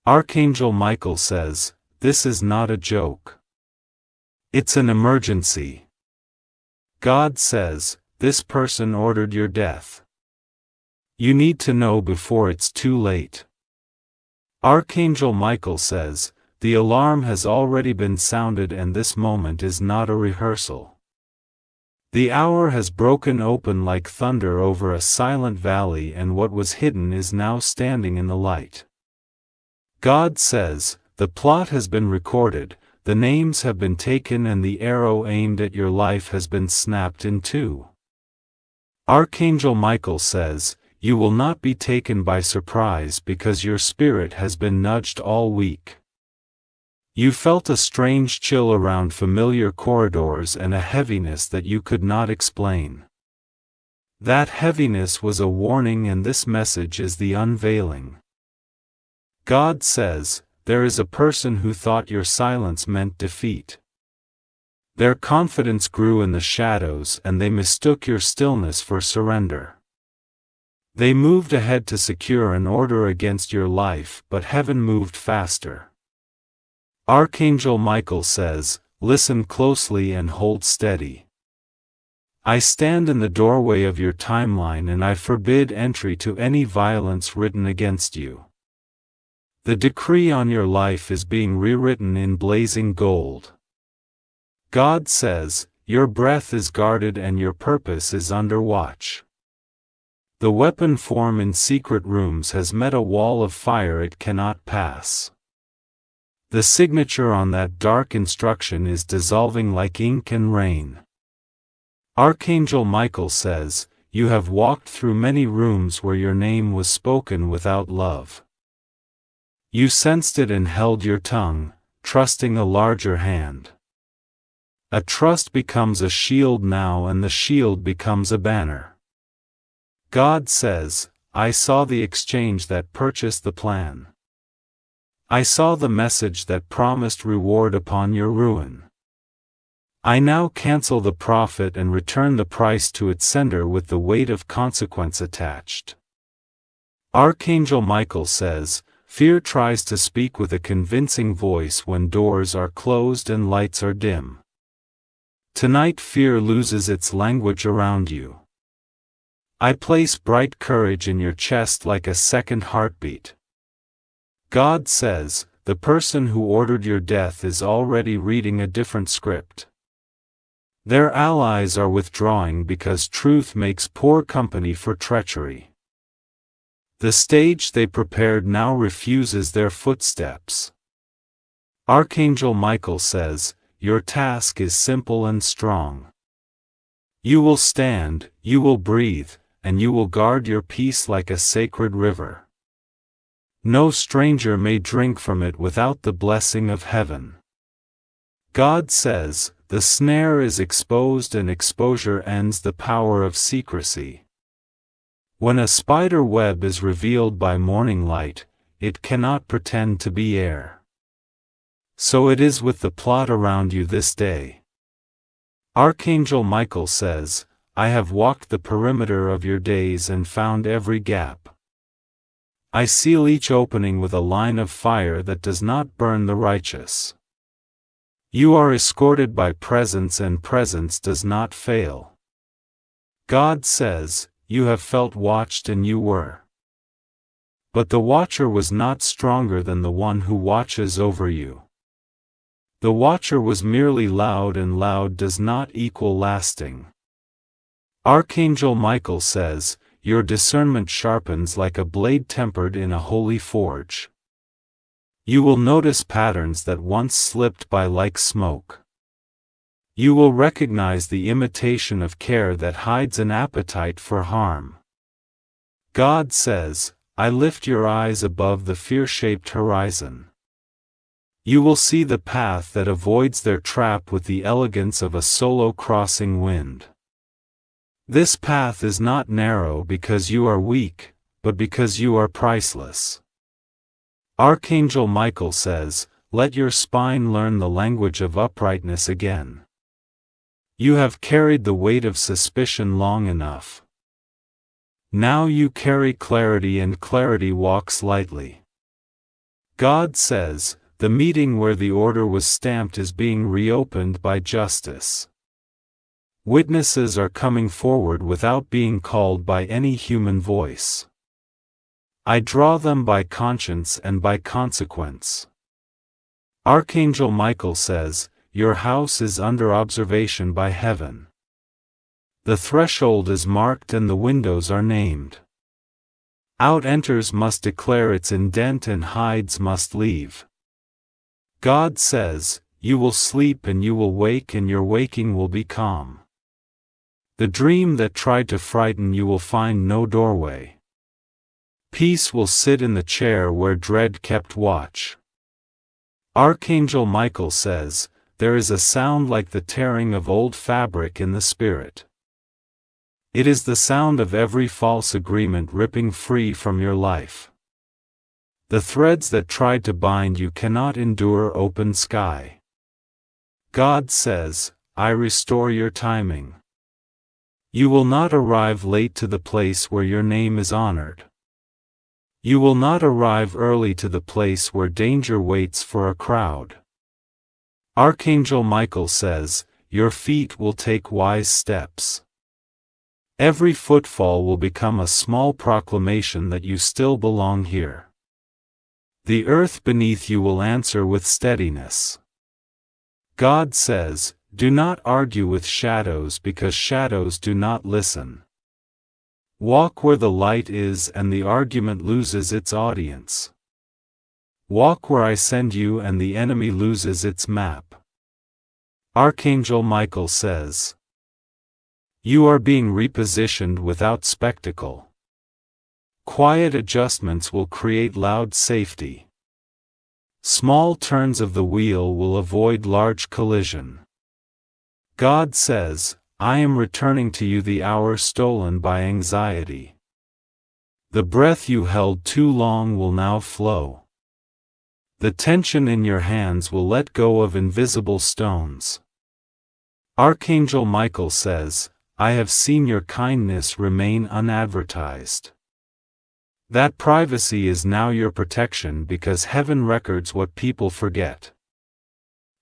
Archangel Michael says, this is not a joke. It's an emergency. God says, this person ordered your death. You need to know before it's too late. Archangel Michael says, the alarm has already been sounded and this moment is not a rehearsal. The hour has broken open like thunder over a silent valley, and what was hidden is now standing in the light. God says, the plot has been recorded, the names have been taken, and the arrow aimed at your life has been snapped in two. Archangel Michael says, you will not be taken by surprise because your spirit has been nudged all week. You felt a strange chill around familiar corridors and a heaviness that you could not explain. That heaviness was a warning, and this message is the unveiling. God says, there is a person who thought your silence meant defeat. Their confidence grew in the shadows and they mistook your stillness for surrender. They moved ahead to secure an order against your life, but heaven moved faster. Archangel Michael says, listen closely and hold steady. I stand in the doorway of your timeline and I forbid entry to any violence written against you. The decree on your life is being rewritten in blazing gold. God says, your breath is guarded and your purpose is under watch. The weapon form in secret rooms has met a wall of fire it cannot pass. The signature on that dark instruction is dissolving like ink and rain. Archangel Michael says, you have walked through many rooms where your name was spoken without love. You sensed it and held your tongue, trusting a larger hand. A trust becomes a shield now, and the shield becomes a banner. God says, I saw the exchange that purchased the plan. I saw the message that promised reward upon your ruin. I now cancel the profit and return the price to its sender with the weight of consequence attached. Archangel Michael says, fear tries to speak with a convincing voice when doors are closed and lights are dim. Tonight fear loses its language around you. I place bright courage in your chest like a second heartbeat. God says, the person who ordered your death is already reading a different script. Their allies are withdrawing because truth makes poor company for treachery. The stage they prepared now refuses their footsteps. Archangel Michael says, your task is simple and strong. You will stand, you will breathe, and you will guard your peace like a sacred river. No stranger may drink from it without the blessing of heaven. God says, the snare is exposed and exposure ends the power of secrecy. When a spider web is revealed by morning light, it cannot pretend to be air. So it is with the plot around you this day. Archangel Michael says, I have walked the perimeter of your days and found every gap. I seal each opening with a line of fire that does not burn the righteous. You are escorted by presence, and presence does not fail. God says, you have felt watched and you were. But the watcher was not stronger than the one who watches over you. The watcher was merely loud, and loud does not equal lasting. Archangel Michael says, your discernment sharpens like a blade tempered in a holy forge. You will notice patterns that once slipped by like smoke. You will recognize the imitation of care that hides an appetite for harm. God says, I lift your eyes above the fear-shaped horizon. You will see the path that avoids their trap with the elegance of a solo crossing wind. This path is not narrow because you are weak, but because you are priceless. Archangel Michael says, let your spine learn the language of uprightness again. You have carried the weight of suspicion long enough. Now you carry clarity, and clarity walks lightly. God says, the meeting where the order was stamped is being reopened by justice. Witnesses are coming forward without being called by any human voice. I draw them by conscience and by consequence. Archangel Michael says, your house is under observation by heaven. The threshold is marked and the windows are named. Out-enters must declare its indent and hides must leave. God says, you will sleep and you will wake and your waking will be calm. The dream that tried to frighten you will find no doorway. Peace will sit in the chair where dread kept watch. Archangel Michael says, there is a sound like the tearing of old fabric in the spirit. It is the sound of every false agreement ripping free from your life. The threads that tried to bind you cannot endure open sky. God says, I restore your timing. You will not arrive late to the place where your name is honored. You will not arrive early to the place where danger waits for a crowd. Archangel Michael says, your feet will take wise steps. Every footfall will become a small proclamation that you still belong here. The earth beneath you will answer with steadiness. God says, do not argue with shadows because shadows do not listen. Walk where the light is and the argument loses its audience. Walk where I send you and the enemy loses its map. Archangel Michael says, you are being repositioned without spectacle. Quiet adjustments will create loud safety. Small turns of the wheel will avoid large collision. God says, I am returning to you the hour stolen by anxiety. The breath you held too long will now flow. The tension in your hands will let go of invisible stones. Archangel Michael says, I have seen your kindness remain unadvertised. That privacy is now your protection because heaven records what people forget.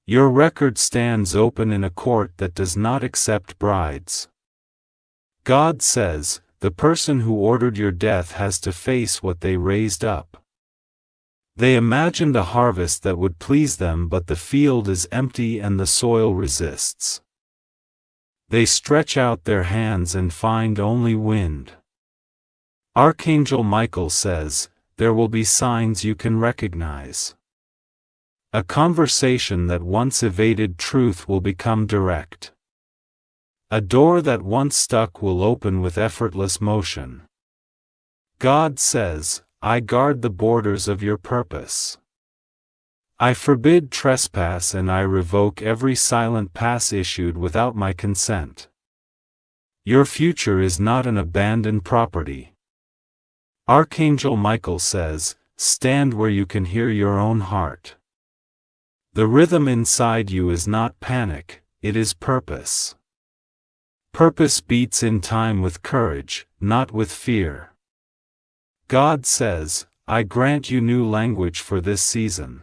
Your record stands open in a court that does not accept brides. God says, the person who ordered your death has to face what they raised up. They imagined a harvest that would please them, but the field is empty and the soil resists. They stretch out their hands and find only wind. Archangel Michael says, there will be signs you can recognize. A conversation that once evaded truth will become direct. A door that once stuck will open with effortless motion. God says, I guard the borders of your purpose. I forbid trespass and I revoke every silent pass issued without my consent. Your future is not an abandoned property. Archangel Michael says, stand where you can hear your own heart. The rhythm inside you is not panic, it is purpose. Purpose beats in time with courage, not with fear. God says, I grant you new language for this season.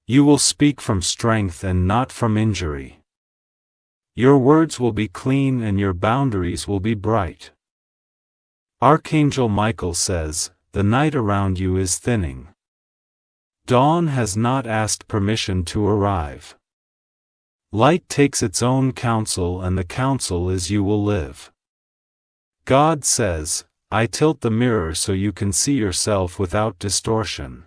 You will speak from strength and not from injury. Your words will be clean and your boundaries will be bright. Archangel Michael says, the night around you is thinning. Dawn has not asked permission to arrive. Light takes its own counsel and the counsel is you will live. God says, I tilt the mirror so you can see yourself without distortion.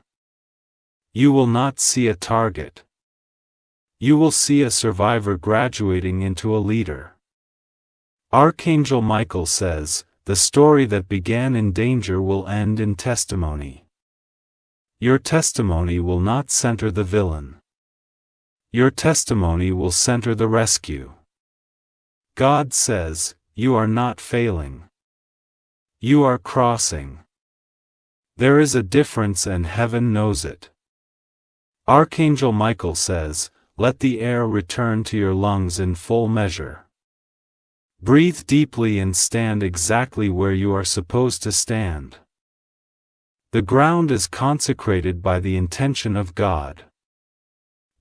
You will not see a target. You will see a survivor graduating into a leader. Archangel Michael says, the story that began in danger will end in testimony. Your testimony will not center the villain. Your testimony will center the rescue. God says, you are not failing. You are crossing. There is a difference and heaven knows it. Archangel Michael says, let the air return to your lungs in full measure. Breathe deeply and stand exactly where you are supposed to stand. The ground is consecrated by the intention of God.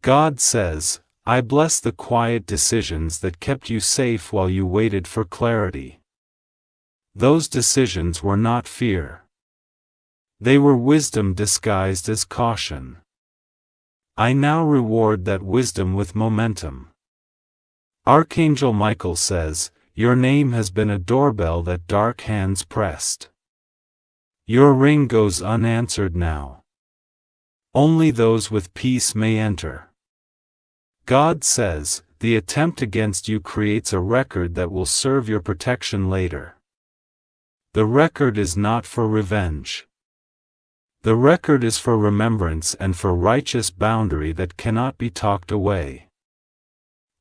God says, I bless the quiet decisions that kept you safe while you waited for clarity. Those decisions were not fear. They were wisdom disguised as caution. I now reward that wisdom with momentum. Archangel Michael says, your name has been a doorbell that dark hands pressed. Your ring goes unanswered now. Only those with peace may enter. God says, the attempt against you creates a record that will serve your protection later. The record is not for revenge. The record is for remembrance and for righteous boundary that cannot be talked away.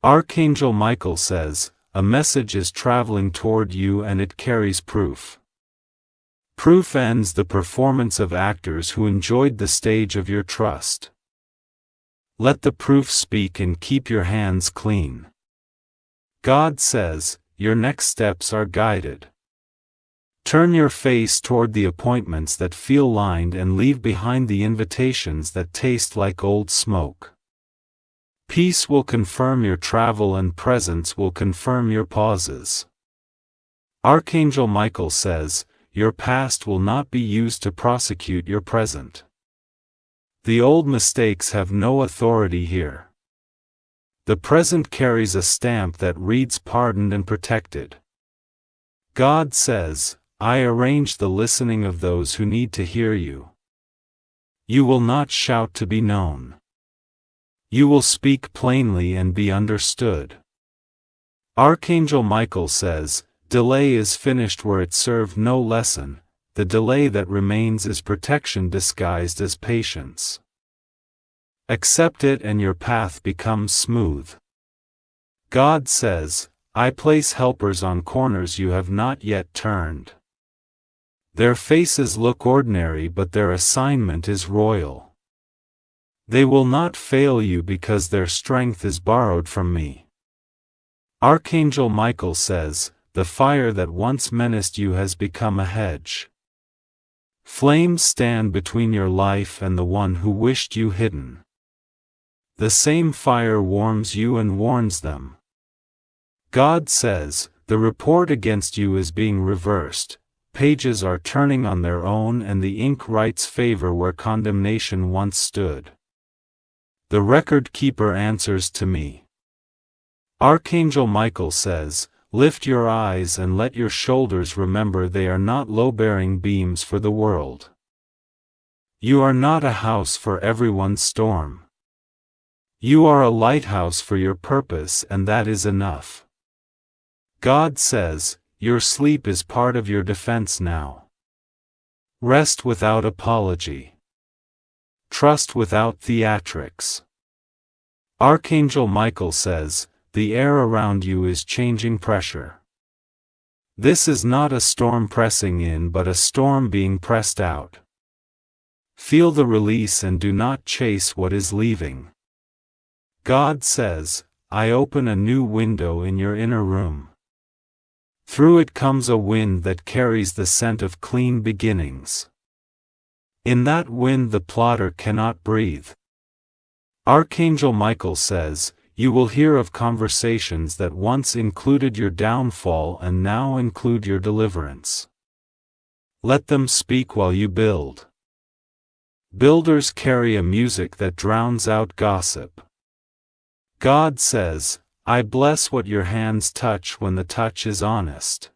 Archangel Michael says, a message is traveling toward you and it carries proof. Proof ends the performance of actors who enjoyed the stage of your trust. Let the proof speak and keep your hands clean. God says, your next steps are guided. Turn your face toward the appointments that feel lined and leave behind the invitations that taste like old smoke. Peace will confirm your travel and presence will confirm your pauses. Archangel Michael says, your past will not be used to prosecute your present. The old mistakes have no authority here. The present carries a stamp that reads pardoned and protected. God says, I arrange the listening of those who need to hear you. You will not shout to be known. You will speak plainly and be understood. Archangel Michael says, delay is finished where it served no lesson, the delay that remains is protection disguised as patience. Accept it and your path becomes smooth. God says, I place helpers on corners you have not yet turned. Their faces look ordinary but their assignment is royal. They will not fail you because their strength is borrowed from me. Archangel Michael says, the fire that once menaced you has become a hedge. Flames stand between your life and the one who wished you hidden. The same fire warms you and warns them. God says, the report against you is being reversed. Pages are turning on their own and the ink writes favor where condemnation once stood. The record keeper answers to me. Archangel Michael says, lift your eyes and let your shoulders remember they are not low-bearing beams for the world. You are not a house for everyone's storm. You are a lighthouse for your purpose and that is enough. God says, your sleep is part of your defense now. Rest without apology. Trust without theatrics. Archangel Michael says, the air around you is changing pressure. This is not a storm pressing in but a storm being pressed out. Feel the release and do not chase what is leaving. God says, I open a new window in your inner room. Through it comes a wind that carries the scent of clean beginnings. In that wind the plotter cannot breathe. Archangel Michael says, you will hear of conversations that once included your downfall and now include your deliverance. Let them speak while you build. Builders carry a music that drowns out gossip. God says, I bless what your hands touch when the touch is honest.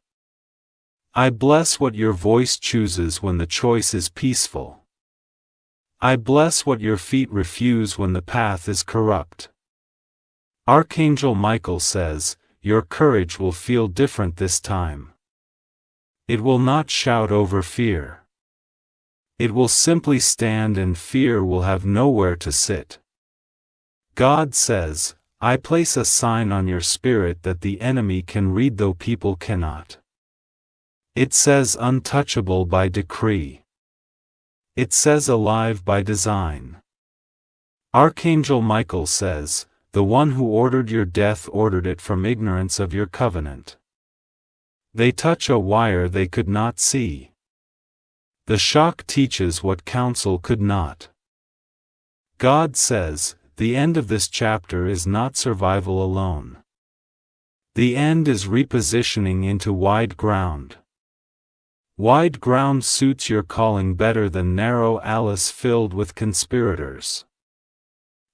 I bless what your voice chooses when the choice is peaceful. I bless what your feet refuse when the path is corrupt. Archangel Michael says, your courage will feel different this time. It will not shout over fear. It will simply stand and fear will have nowhere to sit. God says, I place a sign on your spirit that the enemy can read though people cannot. It says untouchable by decree. It says alive by design. Archangel Michael says, the one who ordered your death ordered it from ignorance of your covenant. They touch a wire they could not see. The shock teaches what counsel could not. God says, the end of this chapter is not survival alone. The end is repositioning into wide ground. Wide ground suits your calling better than narrow alleys filled with conspirators.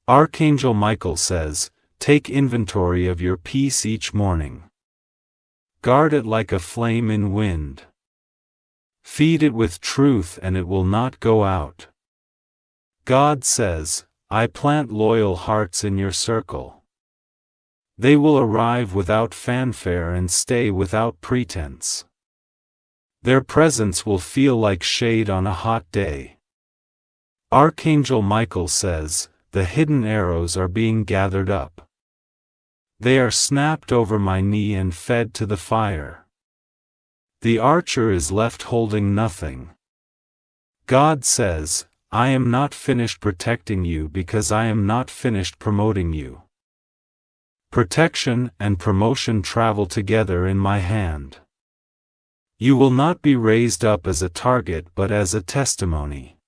Archangel Michael says, take inventory of your peace each morning. Guard it like a flame in wind. Feed it with truth and it will not go out. God says, I plant loyal hearts in your circle. They will arrive without fanfare and stay without pretense. Their presence will feel like shade on a hot day. Archangel Michael says, the hidden arrows are being gathered up. They are snapped over my knee and fed to the fire. The archer is left holding nothing. God says, I am not finished protecting you because I am not finished promoting you. Protection and promotion travel together in my hand. You will not be raised up as a target but as a testimony.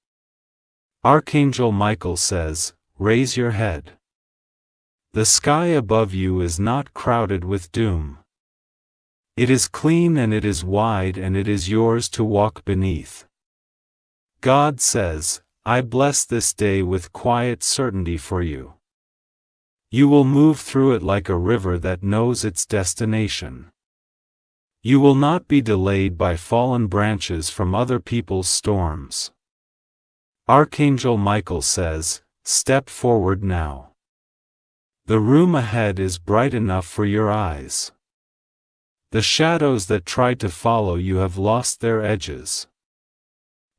Archangel Michael says, raise your head. The sky above you is not crowded with doom. It is clean and it is wide and it is yours to walk beneath. God says, I bless this day with quiet certainty for you. You will move through it like a river that knows its destination. You will not be delayed by fallen branches from other people's storms. Archangel Michael says, step forward now. The room ahead is bright enough for your eyes. The shadows that tried to follow you have lost their edges.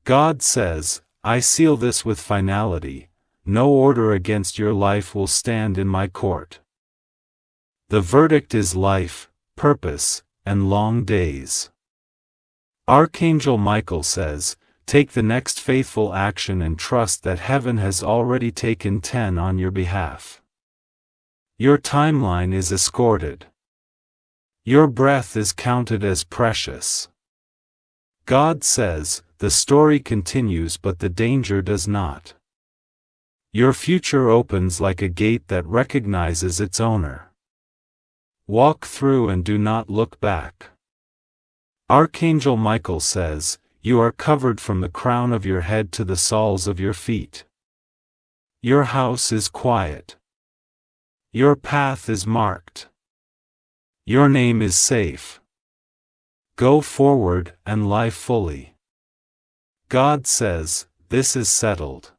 God says, I seal this with finality, no order against your life will stand in my court. The verdict is life, purpose, and long days. Archangel Michael says, take the next faithful action and trust that heaven has already taken 10 on your behalf. Your timeline is escorted. Your breath is counted as precious. God says, the story continues but the danger does not. Your future opens like a gate that recognizes its owner. Walk through and do not look back. Archangel Michael says, you are covered from the crown of your head to the soles of your feet. Your house is quiet. Your path is marked. Your name is safe. Go forward and live fully. God says, this is settled.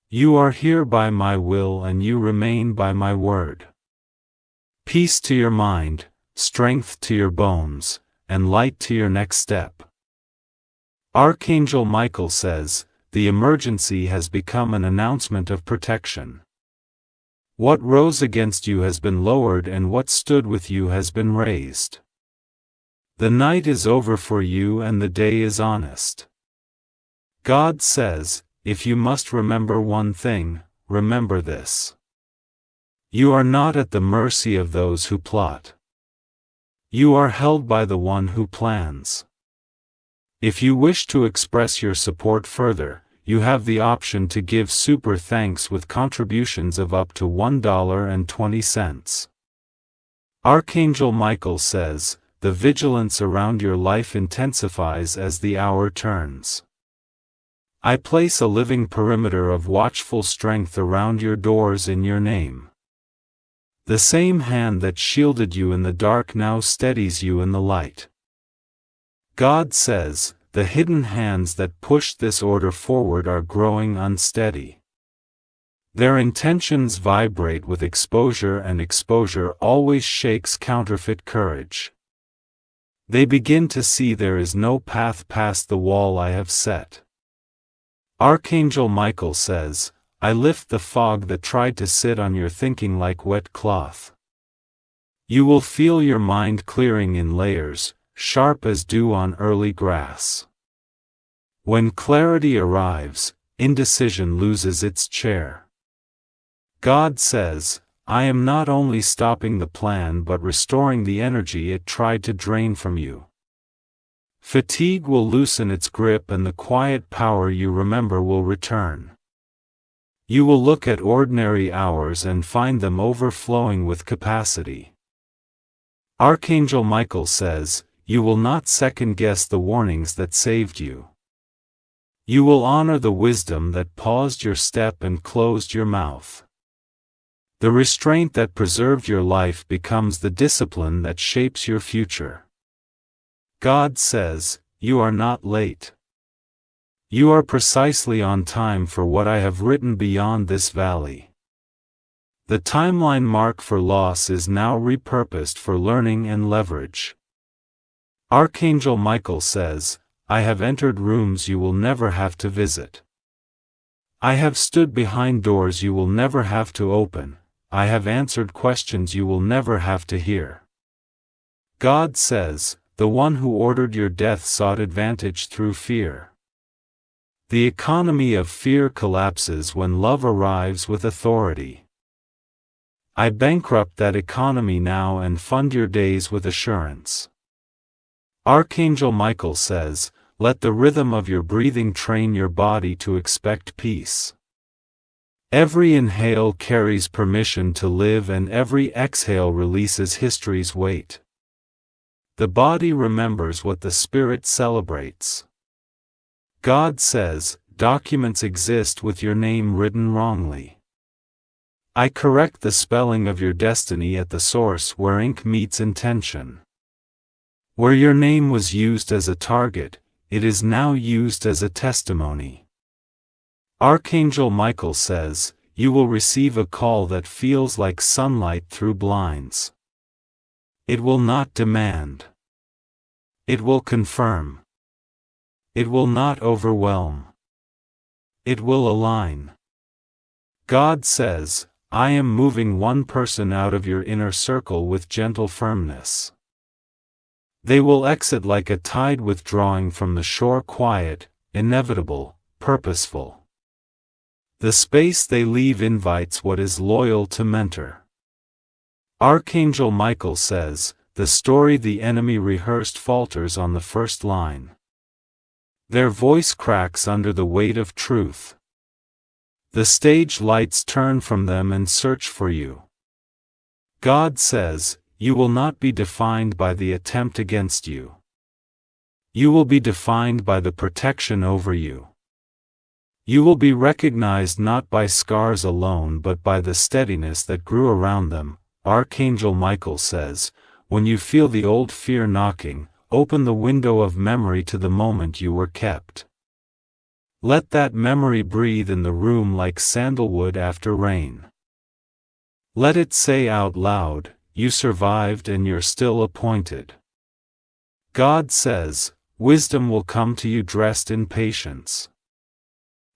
You are here by my will and you remain by my word. Peace to your mind, strength to your bones, and light to your next step. Archangel Michael says, the emergency has become an announcement of protection. What rose against you has been lowered and what stood with you has been raised. The night is over for you and the day is honest. God says, if you must remember one thing, remember this. You are not at the mercy of those who plot. You are held by the one who plans. If you wish to express your support further, you have the option to give super thanks with contributions of up to $1.20. Archangel Michael says, the vigilance around your life intensifies as the hour turns. I place a living perimeter of watchful strength around your doors in your name. The same hand that shielded you in the dark now steadies you in the light. God says, the hidden hands that pushed this order forward are growing unsteady. Their intentions vibrate with exposure and exposure always shakes counterfeit courage. They begin to see there is no path past the wall I have set. Archangel Michael says, I lift the fog that tried to sit on your thinking like wet cloth. You will feel your mind clearing in layers, sharp as dew on early grass. When clarity arrives, indecision loses its chair. God says, I am not only stopping the plan but restoring the energy it tried to drain from you. Fatigue will loosen its grip and the quiet power you remember will return. You will look at ordinary hours and find them overflowing with capacity. Archangel Michael says, you will not second-guess the warnings that saved you. You will honor the wisdom that paused your step and closed your mouth. The restraint that preserved your life becomes the discipline that shapes your future. God says, you are not late. You are precisely on time for what I have written beyond this valley. The timeline mark for loss is now repurposed for learning and leverage. Archangel Michael says, I have entered rooms you will never have to visit. I have stood behind doors you will never have to open. I have answered questions you will never have to hear. God says, the one who ordered your death sought advantage through fear. The economy of fear collapses when love arrives with authority. I bankrupt that economy now and fund your days with assurance. Archangel Michael says, let the rhythm of your breathing train your body to expect peace. Every inhale carries permission to live and every exhale releases history's weight. The body remembers what the spirit celebrates. God says, documents exist with your name written wrongly. I correct the spelling of your destiny at the source where ink meets intention. Where your name was used as a target, it is now used as a testimony. Archangel Michael says, you will receive a call that feels like sunlight through blinds. It will not demand. It will confirm. It will not overwhelm. It will align. God says, I am moving one person out of your inner circle with gentle firmness. They will exit like a tide withdrawing from the shore, quiet, inevitable, purposeful. The space they leave invites what is loyal to mentor. Archangel Michael says, the story the enemy rehearsed falters on the first line. Their voice cracks under the weight of truth. The stage lights turn from them and search for you. God says, you will not be defined by the attempt against you. You will be defined by the protection over you. You will be recognized not by scars alone but by the steadiness that grew around them. Archangel Michael says, when you feel the old fear knocking, open the window of memory to the moment you were kept. Let that memory breathe in the room like sandalwood after rain. Let it say out loud, you survived and you're still appointed. God says, wisdom will come to you dressed in patience.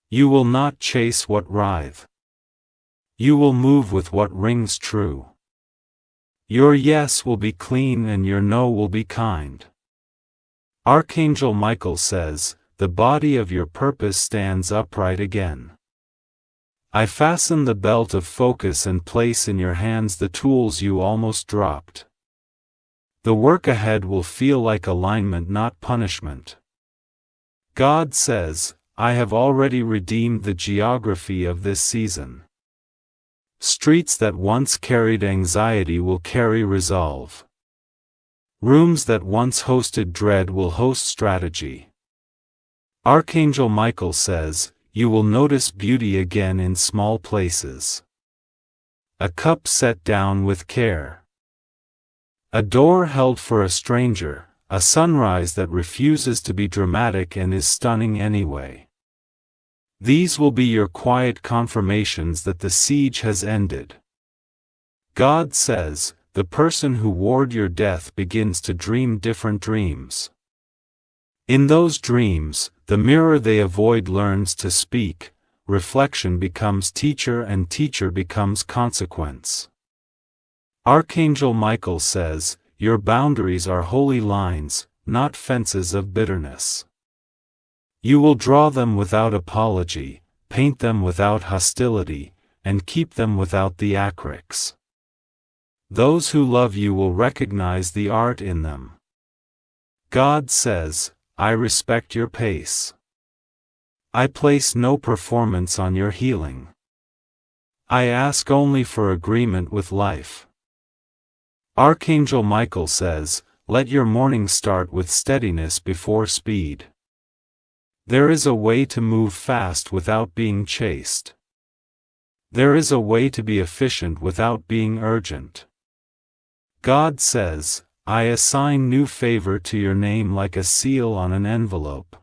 You will not chase what writhe. You will move with what rings true. Your yes will be clean and your no will be kind. Archangel Michael says, the body of your purpose stands upright again. I fasten the belt of focus and place in your hands the tools you almost dropped. The work ahead will feel like alignment, not punishment. God says, I have already redeemed the geography of this season. Streets that once carried anxiety will carry resolve. Rooms that once hosted dread will host strategy. Archangel Michael says, you will notice beauty again in small places. A cup set down with care. A door held for a stranger, a sunrise that refuses to be dramatic and is stunning anyway. These will be your quiet confirmations that the siege has ended. God says, the person who warred your death begins to dream different dreams. In those dreams, the mirror they avoid learns to speak, reflection becomes teacher and teacher becomes consequence. Archangel Michael says, your boundaries are holy lines, not fences of bitterness. You will draw them without apology, paint them without hostility, and keep them without the acrylics. Those who love you will recognize the art in them. God says, I respect your pace. I place no performance on your healing. I ask only for agreement with life. Archangel Michael says, let your morning start with steadiness before speed. There is a way to move fast without being chased. There is a way to be efficient without being urgent. God says, I assign new favor to your name like a seal on an envelope.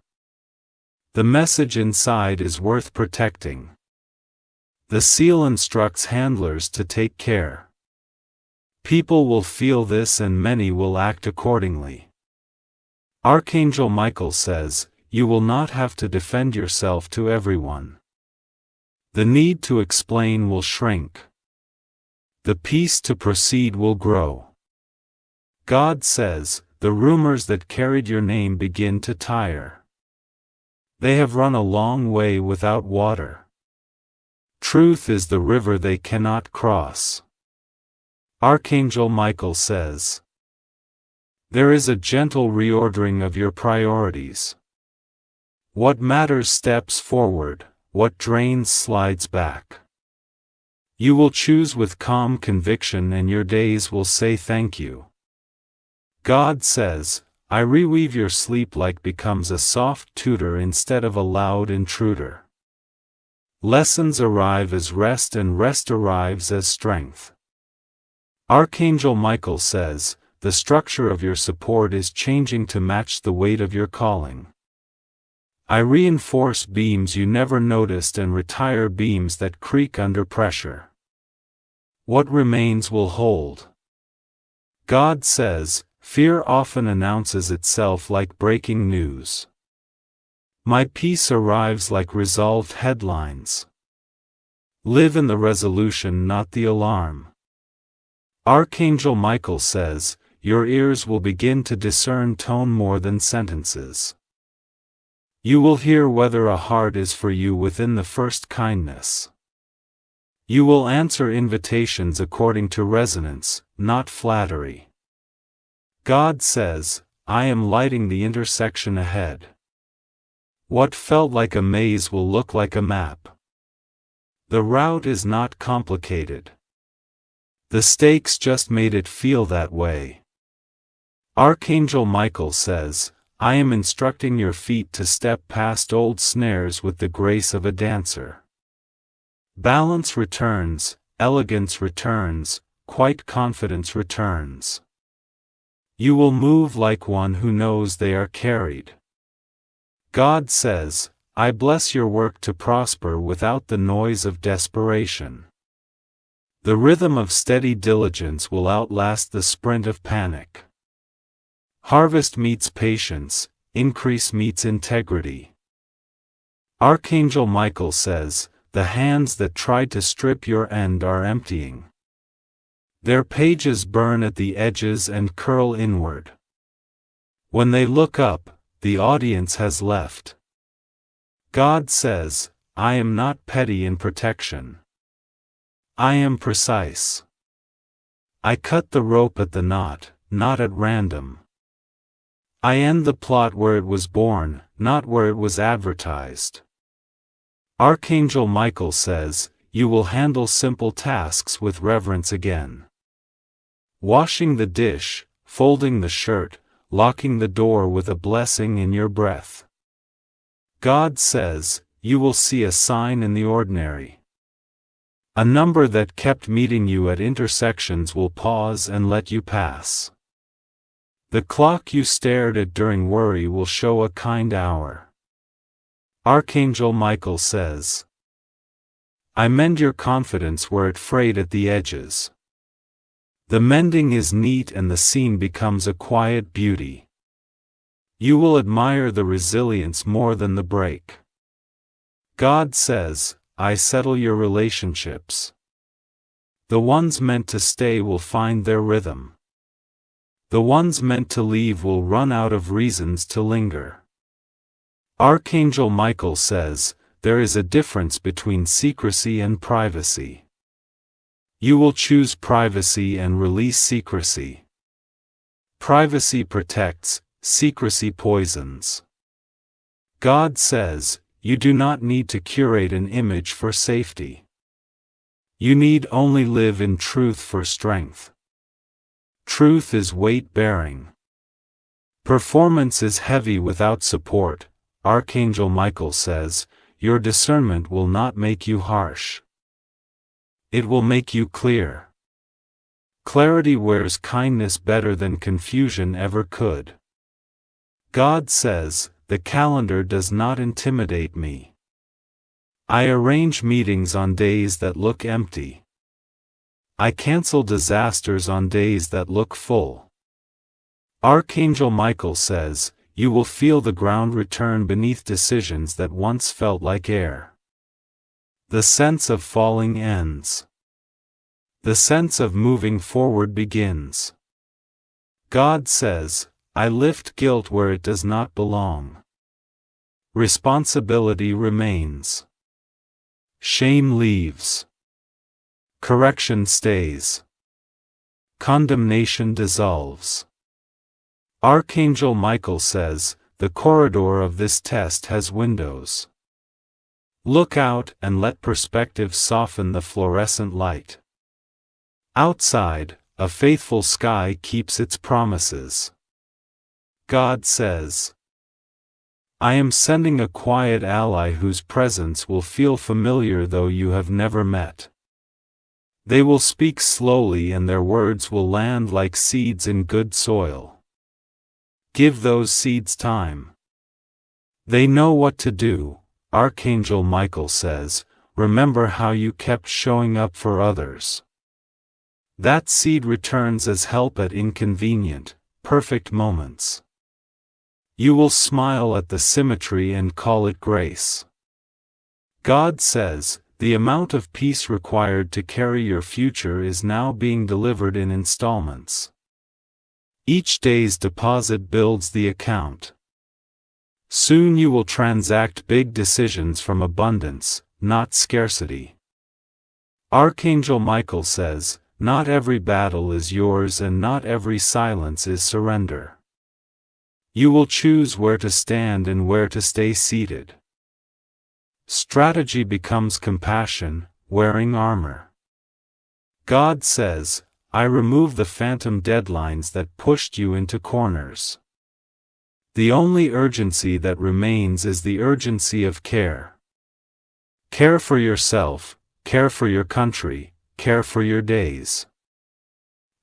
The message inside is worth protecting. The seal instructs handlers to take care. People will feel this and many will act accordingly. Archangel Michael says, you will not have to defend yourself to everyone. The need to explain will shrink. The peace to proceed will grow. God says, the rumors that carried your name begin to tire. They have run a long way without water. Truth is the river they cannot cross. Archangel Michael says, there is a gentle reordering of your priorities. What matters steps forward, what drains slides back. You will choose with calm conviction and your days will say thank you. God says, I reweave your sleep like becomes a soft tutor instead of a loud intruder. Lessons arrive as rest and rest arrives as strength. Archangel Michael says, the structure of your support is changing to match the weight of your calling. I reinforce beams you never noticed and retire beams that creak under pressure. What remains will hold. God says, fear often announces itself like breaking news. My peace arrives like resolved headlines. Live in the resolution, not the alarm. Archangel Michael says, your ears will begin to discern tone more than sentences. You will hear whether a heart is for you within the first kindness. You will answer invitations according to resonance, not flattery. God says, I am lighting the intersection ahead. What felt like a maze will look like a map. The route is not complicated. The stakes just made it feel that way. Archangel Michael says, I am instructing your feet to step past old snares with the grace of a dancer. Balance returns, elegance returns, quiet confidence returns. You will move like one who knows they are carried. God says, I bless your work to prosper without the noise of desperation. The rhythm of steady diligence will outlast the sprint of panic. Harvest meets patience, increase meets integrity. Archangel Michael says, the hands that tried to strip your end are emptying. Their pages burn at the edges and curl inward. When they look up, the audience has left. God says, I am not petty in protection. I am precise. I cut the rope at the knot, not at random. I end the plot where it was born, not where it was advertised. Archangel Michael says, you will handle simple tasks with reverence again. Washing the dish, folding the shirt, locking the door with a blessing in your breath. God says, you will see a sign in the ordinary. A number that kept meeting you at intersections will pause and let you pass. The clock you stared at during worry will show a kind hour. Archangel Michael says, I mend your confidence where it frayed at the edges. The mending is neat and the seam becomes a quiet beauty. You will admire the resilience more than the break. God says, I settle your relationships. The ones meant to stay will find their rhythm. The ones meant to leave will run out of reasons to linger. Archangel Michael says, there is a difference between secrecy and privacy. You will choose privacy and release secrecy. Privacy protects, secrecy poisons. God says, you do not need to curate an image for safety. You need only live in truth for strength. Truth is weight-bearing. Performance is heavy without support. Archangel Michael says, your discernment will not make you harsh. It will make you clear. Clarity wears kindness better than confusion ever could. God says, the calendar does not intimidate me. I arrange meetings on days that look empty. I cancel disasters on days that look full. Archangel Michael says, you will feel the ground return beneath decisions that once felt like air. The sense of falling ends. The sense of moving forward begins. God says, I lift guilt where it does not belong. Responsibility remains. Shame leaves. Correction stays. Condemnation dissolves. Archangel Michael says, the corridor of this test has windows. Look out and let perspective soften the fluorescent light. Outside, a faithful sky keeps its promises. God says, I am sending a quiet ally whose presence will feel familiar though you have never met. They will speak slowly and their words will land like seeds in good soil. Give those seeds time. They know what to do. Archangel Michael says, remember how you kept showing up for others. That seed returns as help at inconvenient, perfect moments. You will smile at the symmetry and call it grace. God says, the amount of peace required to carry your future is now being delivered in installments. Each day's deposit builds the account. Soon you will transact big decisions from abundance, not scarcity. Archangel Michael says, not every battle is yours and not every silence is surrender. You will choose where to stand and where to stay seated. Strategy becomes compassion, wearing armor. God says, I remove the phantom deadlines that pushed you into corners. The only urgency that remains is the urgency of care. Care for yourself, care for your country, care for your days.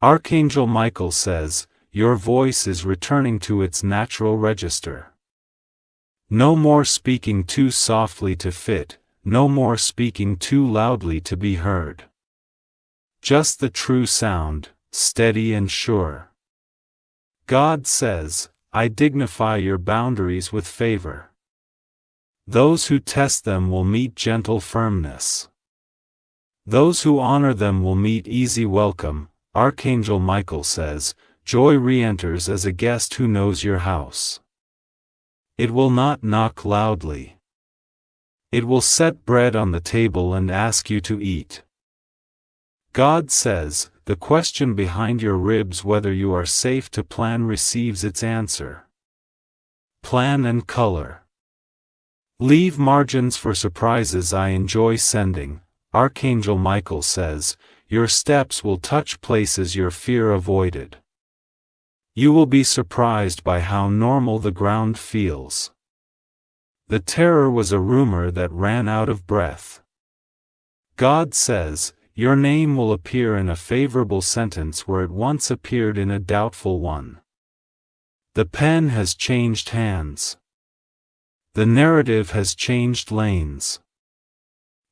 Archangel Michael says, your voice is returning to its natural register. No more speaking too softly to fit, no more speaking too loudly to be heard. Just the true sound, steady and sure. God says, I dignify your boundaries with favor. Those who test them will meet gentle firmness. Those who honor them will meet easy welcome. Archangel Michael says, joy re-enters as a guest who knows your house. It will not knock loudly. It will set bread on the table and ask you to eat. God says, the question behind your ribs whether you are safe to plan receives its answer. Plan and color. Leave margins for surprises I enjoy sending. Archangel Michael says, your steps will touch places your fear avoided. You will be surprised by how normal the ground feels. The terror was a rumor that ran out of breath. God says, your name will appear in a favorable sentence where it once appeared in a doubtful one. The pen has changed hands. The narrative has changed lanes.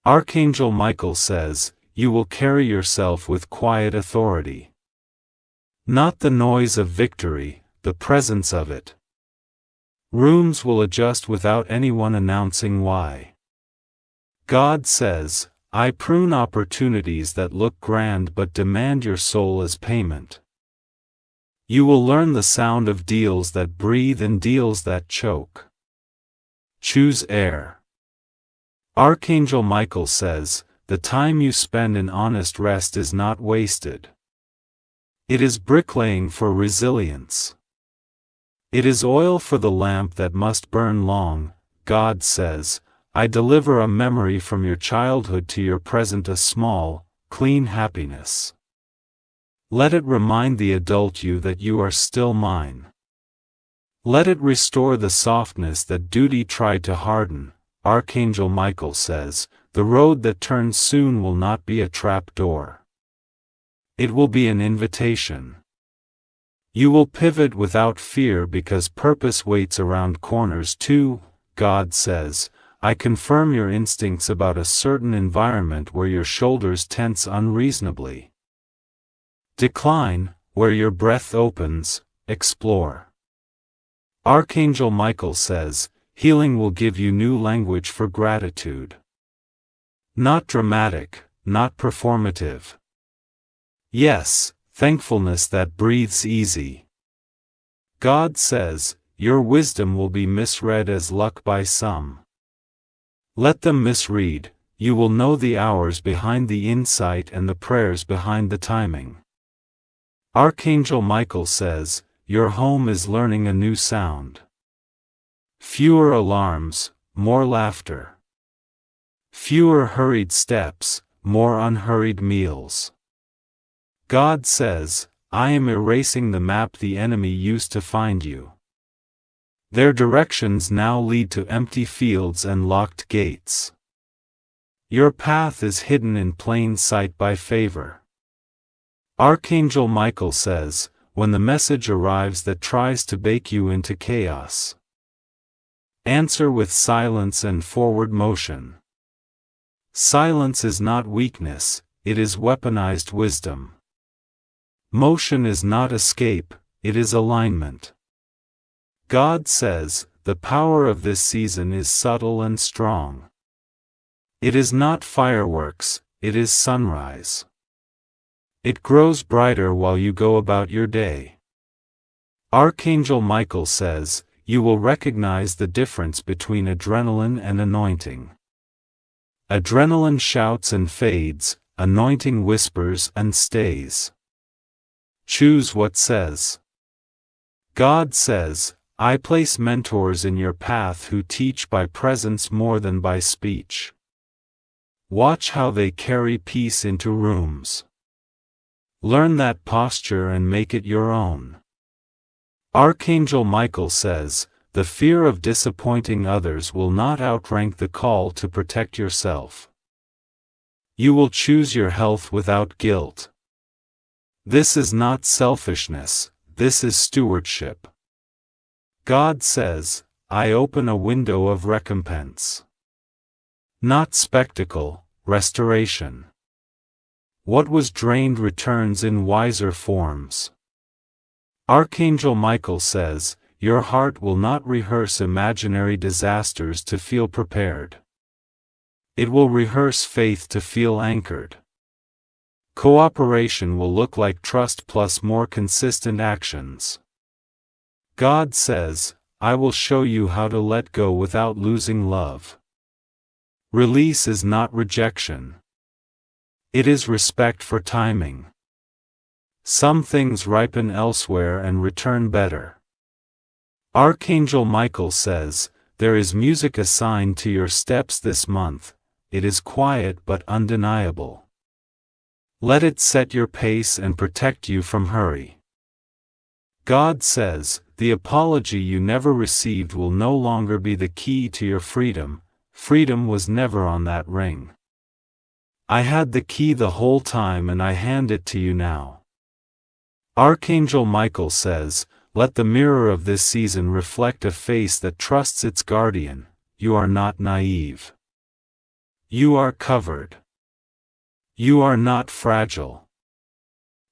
Archangel Michael says, you will carry yourself with quiet authority. Not the noise of victory, the presence of it. Rooms will adjust without anyone announcing why. God says, I prune opportunities that look grand but demand your soul as payment. You will learn the sound of deals that breathe and deals that choke. Choose air. Archangel Michael says, the time you spend in honest rest is not wasted. It is bricklaying for resilience. It is oil for the lamp that must burn long. God says, I deliver a memory from your childhood to your present, a small, clean happiness. Let it remind the adult you that you are still mine. Let it restore the softness that duty tried to harden. Archangel Michael says, the road that turns soon will not be a trap door. It will be an invitation. You will pivot without fear because purpose waits around corners too. God says, I confirm your instincts about a certain environment where your shoulders tense unreasonably. Decline, where your breath opens, explore. Archangel Michael says, healing will give you new language for gratitude. Not dramatic, not performative. Yes, thankfulness that breathes easy. God says, your wisdom will be misread as luck by some. Let them misread, you will know the hours behind the insight and the prayers behind the timing. Archangel Michael says, your home is learning a new sound. Fewer alarms, more laughter. Fewer hurried steps, more unhurried meals. God says, I am erasing the map the enemy used to find you. Their directions now lead to empty fields and locked gates. Your path is hidden in plain sight by favor. Archangel Michael says, when the message arrives that tries to bake you into chaos, answer with silence and forward motion. Silence is not weakness, it is weaponized wisdom. Motion is not escape, it is alignment. God says, the power of this season is subtle and strong. It is not fireworks, it is sunrise. It grows brighter while you go about your day. Archangel Michael says, you will recognize the difference between adrenaline and anointing. Adrenaline shouts and fades, anointing whispers and stays. Choose what says. God says, I place mentors in your path who teach by presence more than by speech. Watch how they carry peace into rooms. Learn that posture and make it your own. Archangel Michael says, the fear of disappointing others will not outrank the call to protect yourself. You will choose your health without guilt. This is not selfishness, this is stewardship. God says, I open a window of recompense. Not spectacle, restoration. What was drained returns in wiser forms. Archangel Michael says, your heart will not rehearse imaginary disasters to feel prepared. It will rehearse faith to feel anchored. Cooperation will look like trust plus more consistent actions. God says, I will show you how to let go without losing love. Release is not rejection. It is respect for timing. Some things ripen elsewhere and return better. Archangel Michael says, there is music assigned to your steps this month, it is quiet but undeniable. Let it set your pace and protect you from hurry. God says, the apology you never received will no longer be the key to your freedom. Freedom was never on that ring. I had the key the whole time and I hand it to you now. Archangel Michael says, let the mirror of this season reflect a face that trusts its guardian. You are not naive. You are covered. You are not fragile.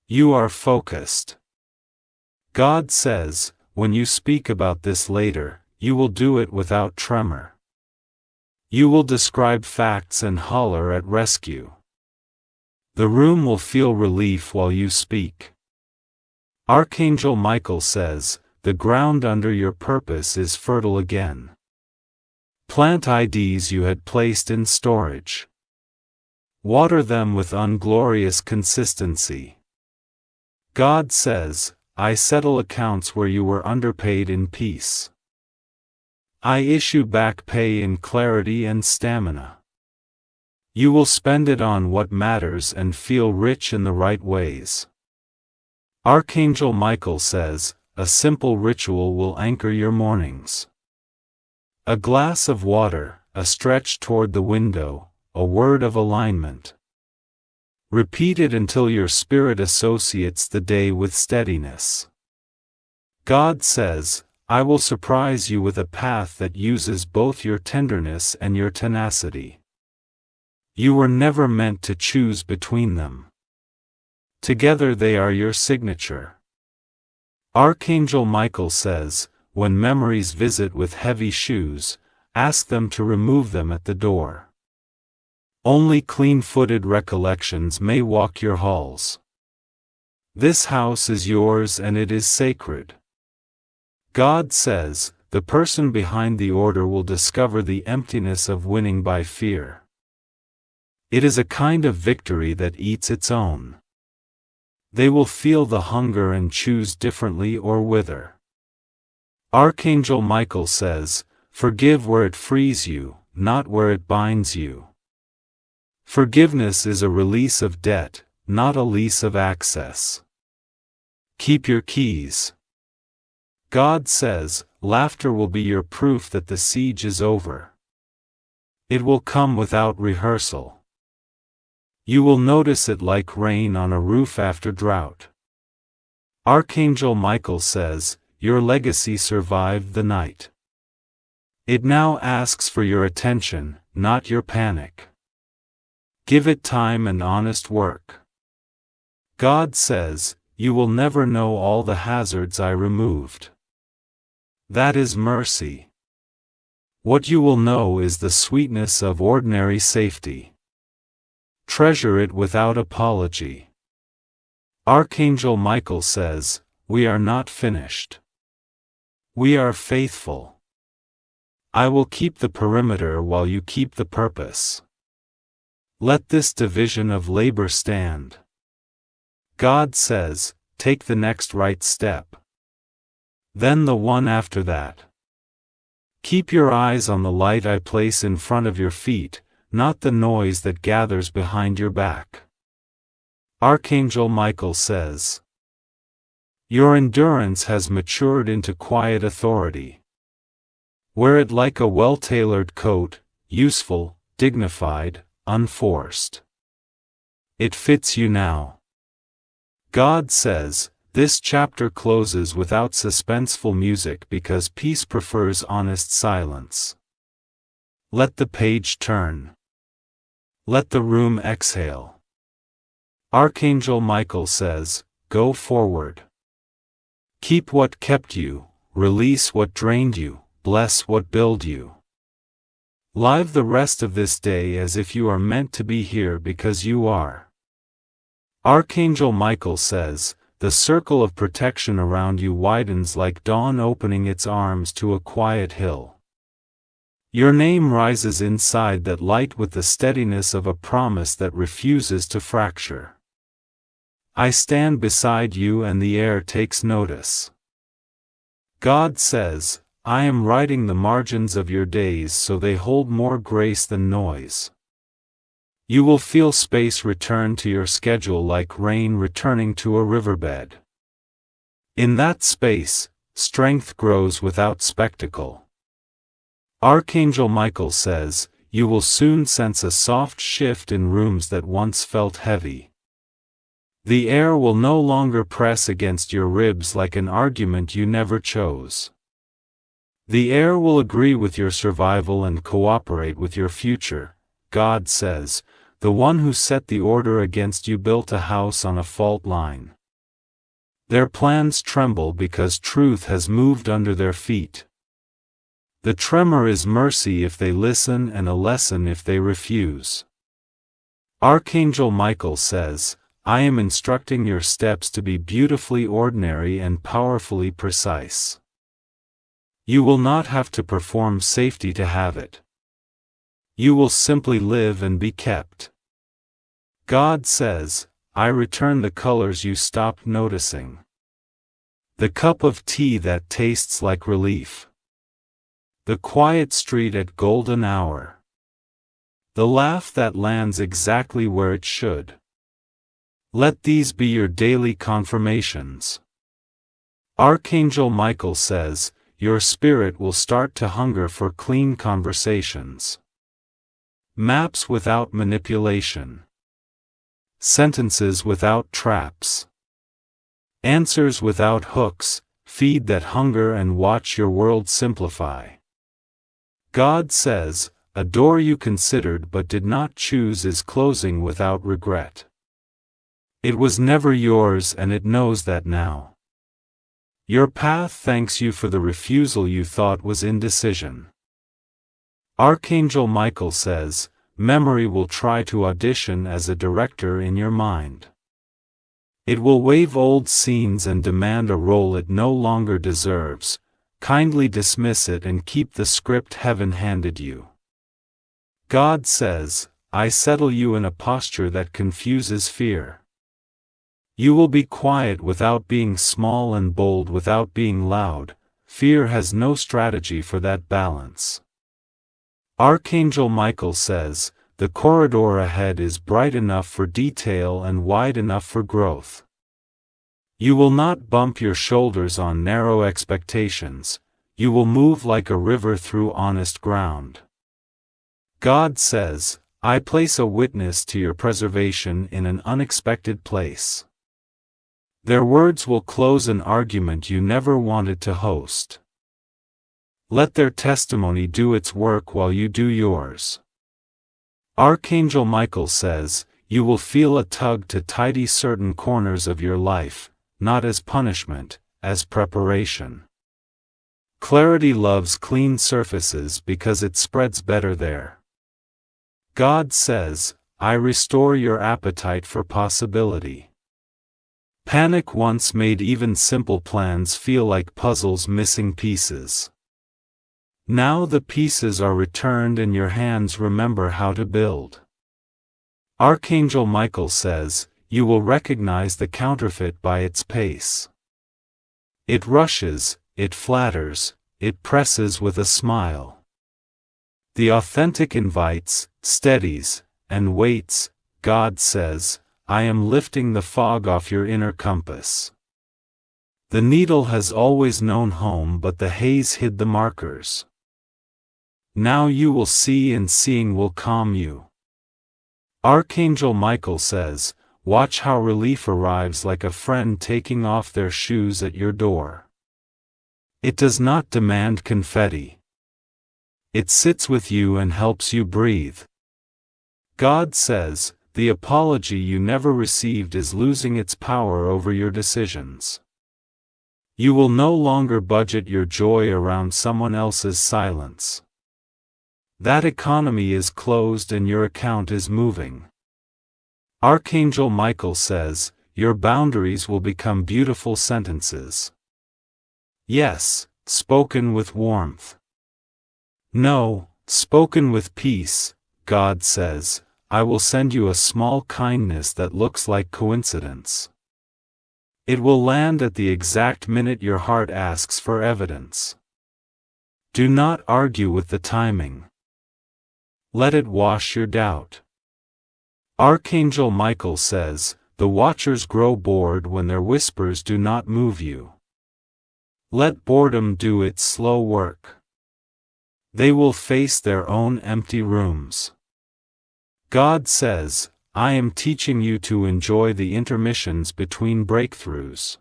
You are focused. God says, when you speak about this later, you will do it without tremor. You will describe facts and holler at rescue. The room will feel relief while you speak. Archangel Michael says, the ground under your purpose is fertile again. Plant ideas you had placed in storage. Water them with unglorious consistency. God says, I settle accounts where you were underpaid in peace. I issue back pay in clarity and stamina. You will spend it on what matters and feel rich in the right ways. Archangel Michael says, a simple ritual will anchor your mornings. A glass of water, a stretch toward the window, a word of alignment. Repeat it until your spirit associates the day with steadiness. God says, I will surprise you with a path that uses both your tenderness and your tenacity. You were never meant to choose between them. Together they are your signature. Archangel Michael says, when memories visit with heavy shoes, ask them to remove them at the door. Only clean-footed recollections may walk your halls. This house is yours and it is sacred. God says, the person behind the order will discover the emptiness of winning by fear. It is a kind of victory that eats its own. They will feel the hunger and choose differently or wither. Archangel Michael says, forgive where it frees you, not where it binds you. Forgiveness is a release of debt, not a lease of access. Keep your keys. God says, laughter will be your proof that the siege is over. It will come without rehearsal. You will notice it like rain on a roof after drought. Archangel Michael says, your legacy survived the night. It now asks for your attention, not your panic. Give it time and honest work. God says, you will never know all the hazards I removed. That is mercy. What you will know is the sweetness of ordinary safety. Treasure it without apology. Archangel Michael says, we are not finished. We are faithful. I will keep the perimeter while you keep the purpose. Let this division of labor stand. God says, take the next right step. Then the one after that. Keep your eyes on the light I place in front of your feet, not the noise that gathers behind your back. Archangel Michael says, your endurance has matured into quiet authority. Wear it like a well-tailored coat, useful, dignified, unforced. It fits you now. God says, this chapter closes without suspenseful music because peace prefers honest silence. Let the page turn. Let the room exhale. Archangel Michael says, go forward. Keep what kept you, release what drained you, bless what built you. Live the rest of this day as if you are meant to be here because you are. Archangel Michael says, the circle of protection around you widens like dawn opening its arms to a quiet hill. Your name rises inside that light with the steadiness of a promise that refuses to fracture. I stand beside you and the air takes notice. God says, I am writing the margins of your days so they hold more grace than noise. You will feel space return to your schedule like rain returning to a riverbed. In that space, strength grows without spectacle. Archangel Michael says, you will soon sense a soft shift in rooms that once felt heavy. The air will no longer press against your ribs like an argument you never chose. The air will agree with your survival and cooperate with your future. God says, the one who set the order against you built a house on a fault line. Their plans tremble because truth has moved under their feet. The tremor is mercy if they listen and a lesson if they refuse. Archangel Michael says, I am instructing your steps to be beautifully ordinary and powerfully precise. You will not have to perform safety to have it. You will simply live and be kept. God says, I return the colors you stopped noticing. The cup of tea that tastes like relief. The quiet street at golden hour. The laugh that lands exactly where it should. Let these be your daily confirmations. Archangel Michael says, your spirit will start to hunger for clean conversations. Maps without manipulation. Sentences without traps. Answers without hooks. Feed that hunger and watch your world simplify. God says, a door you considered but did not choose is closing without regret. It was never yours and it knows that now. Your path thanks you for the refusal you thought was indecision. Archangel Michael says, memory will try to audition as a director in your mind. It will wave old scenes and demand a role it no longer deserves. Kindly dismiss it and keep the script heaven handed you. God says, I settle you in a posture that confuses fear. You will be quiet without being small and bold without being loud. Fear has no strategy for that balance. Archangel Michael says, the corridor ahead is bright enough for detail and wide enough for growth. You will not bump your shoulders on narrow expectations. You will move like a river through honest ground. God says, I place a witness to your preservation in an unexpected place. Their words will close an argument you never wanted to host. Let their testimony do its work while you do yours. Archangel Michael says, you will feel a tug to tidy certain corners of your life, not as punishment, as preparation. Clarity loves clean surfaces because it spreads better there. God says, I restore your appetite for possibility. Panic once made even simple plans feel like puzzles missing pieces. Now the pieces are returned and your hands remember how to build. Archangel Michael says, you will recognize the counterfeit by its pace. It rushes, it flatters, it presses with a smile. The authentic invites, steadies, and waits. God says, I am lifting the fog off your inner compass. The needle has always known home, but the haze hid the markers. Now you will see, and seeing will calm you. Archangel Michael says, watch how relief arrives like a friend taking off their shoes at your door. It does not demand confetti. It sits with you and helps you breathe. God says, the apology you never received is losing its power over your decisions. You will no longer budget your joy around someone else's silence. That economy is closed and your account is moving. Archangel Michael says, your boundaries will become beautiful sentences. Yes, spoken with warmth. No, spoken with peace. God says, I will send you a small kindness that looks like coincidence. It will land at the exact minute your heart asks for evidence. Do not argue with the timing. Let it wash your doubt. Archangel Michael says, the watchers grow bored when their whispers do not move you. Let boredom do its slow work. They will face their own empty rooms. God says, I am teaching you to enjoy the intermissions between breakthroughs.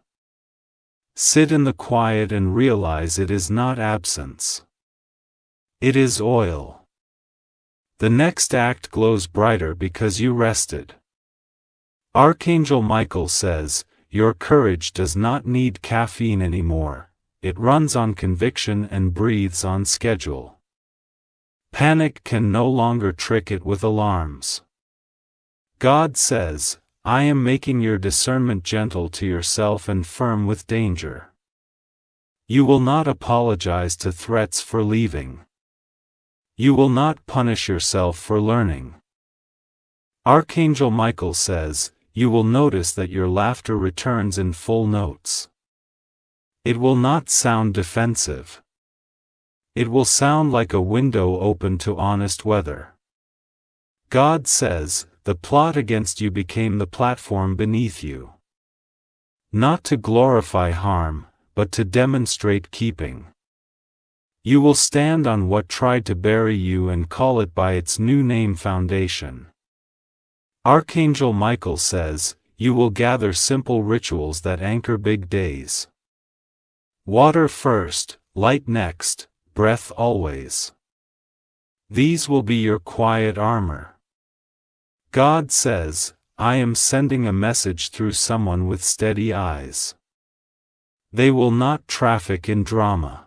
Sit in the quiet and realize it is not absence. It is oil. The next act glows brighter because you rested. Archangel Michael says, your courage does not need caffeine anymore. It runs on conviction and breathes on schedule. Panic can no longer trick it with alarms. God says, I am making your discernment gentle to yourself and firm with danger. You will not apologize to threats for leaving. You will not punish yourself for learning. Archangel Michael says, you will notice that your laughter returns in full notes. It will not sound defensive. It will sound like a window open to honest weather. God says, the plot against you became the platform beneath you. Not to glorify harm, but to demonstrate keeping. You will stand on what tried to bury you and call it by its new name foundation. Archangel Michael says, you will gather simple rituals that anchor big days. Water first, light next, breath always. These will be your quiet armor. God says, I am sending a message through someone with steady eyes. They will not traffic in drama.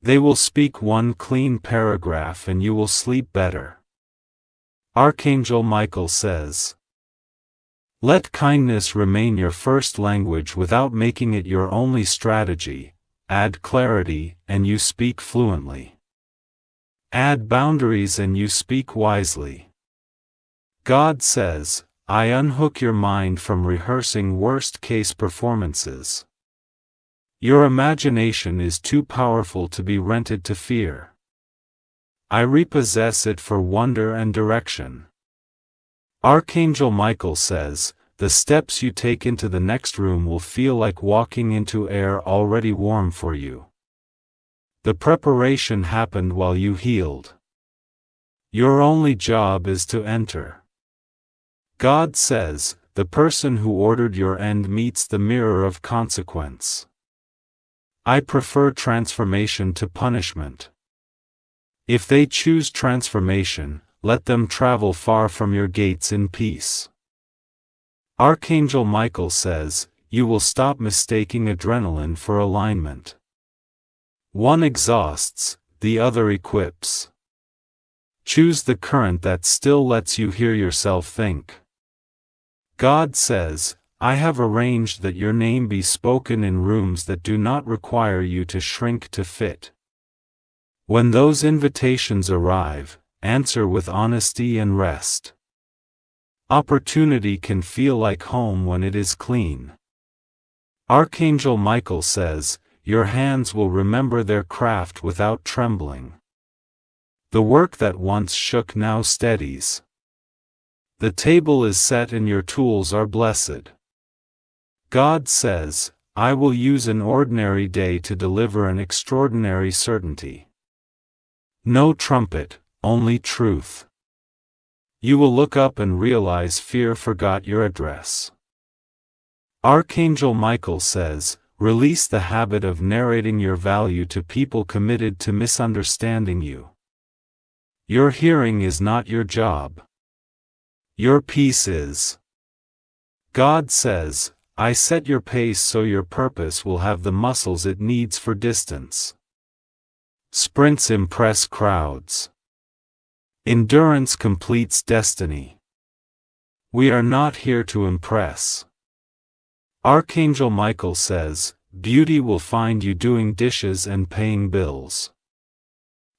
They will speak one clean paragraph and you will sleep better. Archangel Michael says, let kindness remain your first language without making it your only strategy. Add clarity, and you speak fluently. Add boundaries and you speak wisely. God says, I unhook your mind from rehearsing worst-case performances. Your imagination is too powerful to be rented to fear. I repossess it for wonder and direction. Archangel Michael says, the steps you take into the next room will feel like walking into air already warm for you. The preparation happened while you healed. Your only job is to enter. God says, the person who ordered your end meets the mirror of consequence. I prefer transformation to punishment. If they choose transformation, let them travel far from your gates in peace. Archangel Michael says, you will stop mistaking adrenaline for alignment. One exhausts, the other equips. Choose the current that still lets you hear yourself think. God says, I have arranged that your name be spoken in rooms that do not require you to shrink to fit. When those invitations arrive, answer with honesty and rest. Opportunity can feel like home when it is clean. Archangel Michael says, your hands will remember their craft without trembling. The work that once shook now steadies. The table is set and your tools are blessed. God says, I will use an ordinary day to deliver an extraordinary certainty. No trumpet, only truth. You will look up and realize fear forgot your address. Archangel Michael says, release the habit of narrating your value to people committed to misunderstanding you. Your hearing is not your job. Your peace is. God says, I set your pace so your purpose will have the muscles it needs for distance. Sprints impress crowds. Endurance completes destiny. We are not here to impress. Archangel Michael says, beauty will find you doing dishes and paying bills.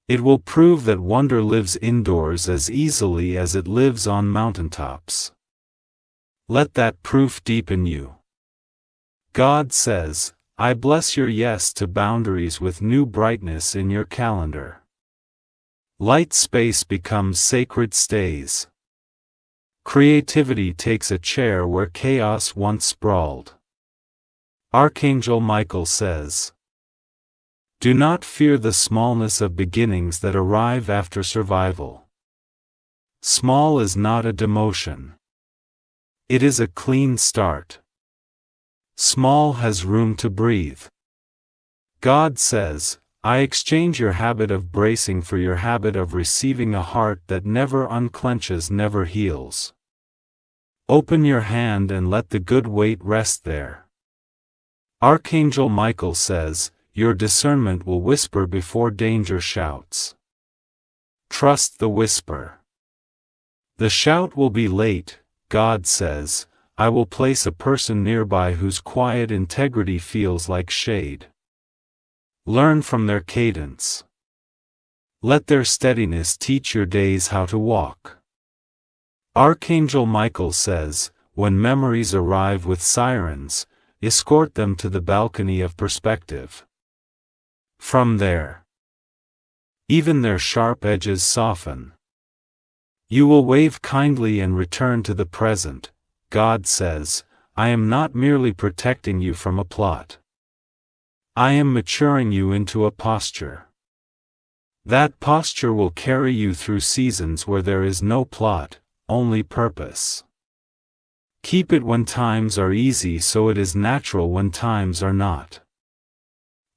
It will prove that wonder lives indoors as easily as it lives on mountaintops. Let that proof deepen you. God says, I bless your yes to boundaries with new brightness in your calendar. Light space becomes sacred stays. Creativity takes a chair where chaos once sprawled. Archangel Michael says, do not fear the smallness of beginnings that arrive after survival. Small is not a demotion. It is a clean start. Small has room to breathe. God says, I exchange your habit of bracing for your habit of receiving a heart that never unclenches, never heals. Open your hand and let the good weight rest there. Archangel Michael says, your discernment will whisper before danger shouts. Trust the whisper. The shout will be late, God says, I will place a person nearby whose quiet integrity feels like shade. Learn from their cadence. Let their steadiness teach your days how to walk. Archangel Michael says, when memories arrive with sirens, escort them to the balcony of perspective. From there, even their sharp edges soften. You will wave kindly and return to the present. God says, I am not merely protecting you from a plot. I am maturing you into a posture. That posture will carry you through seasons where there is no plot, only purpose. Keep it when times are easy so it is natural when times are not.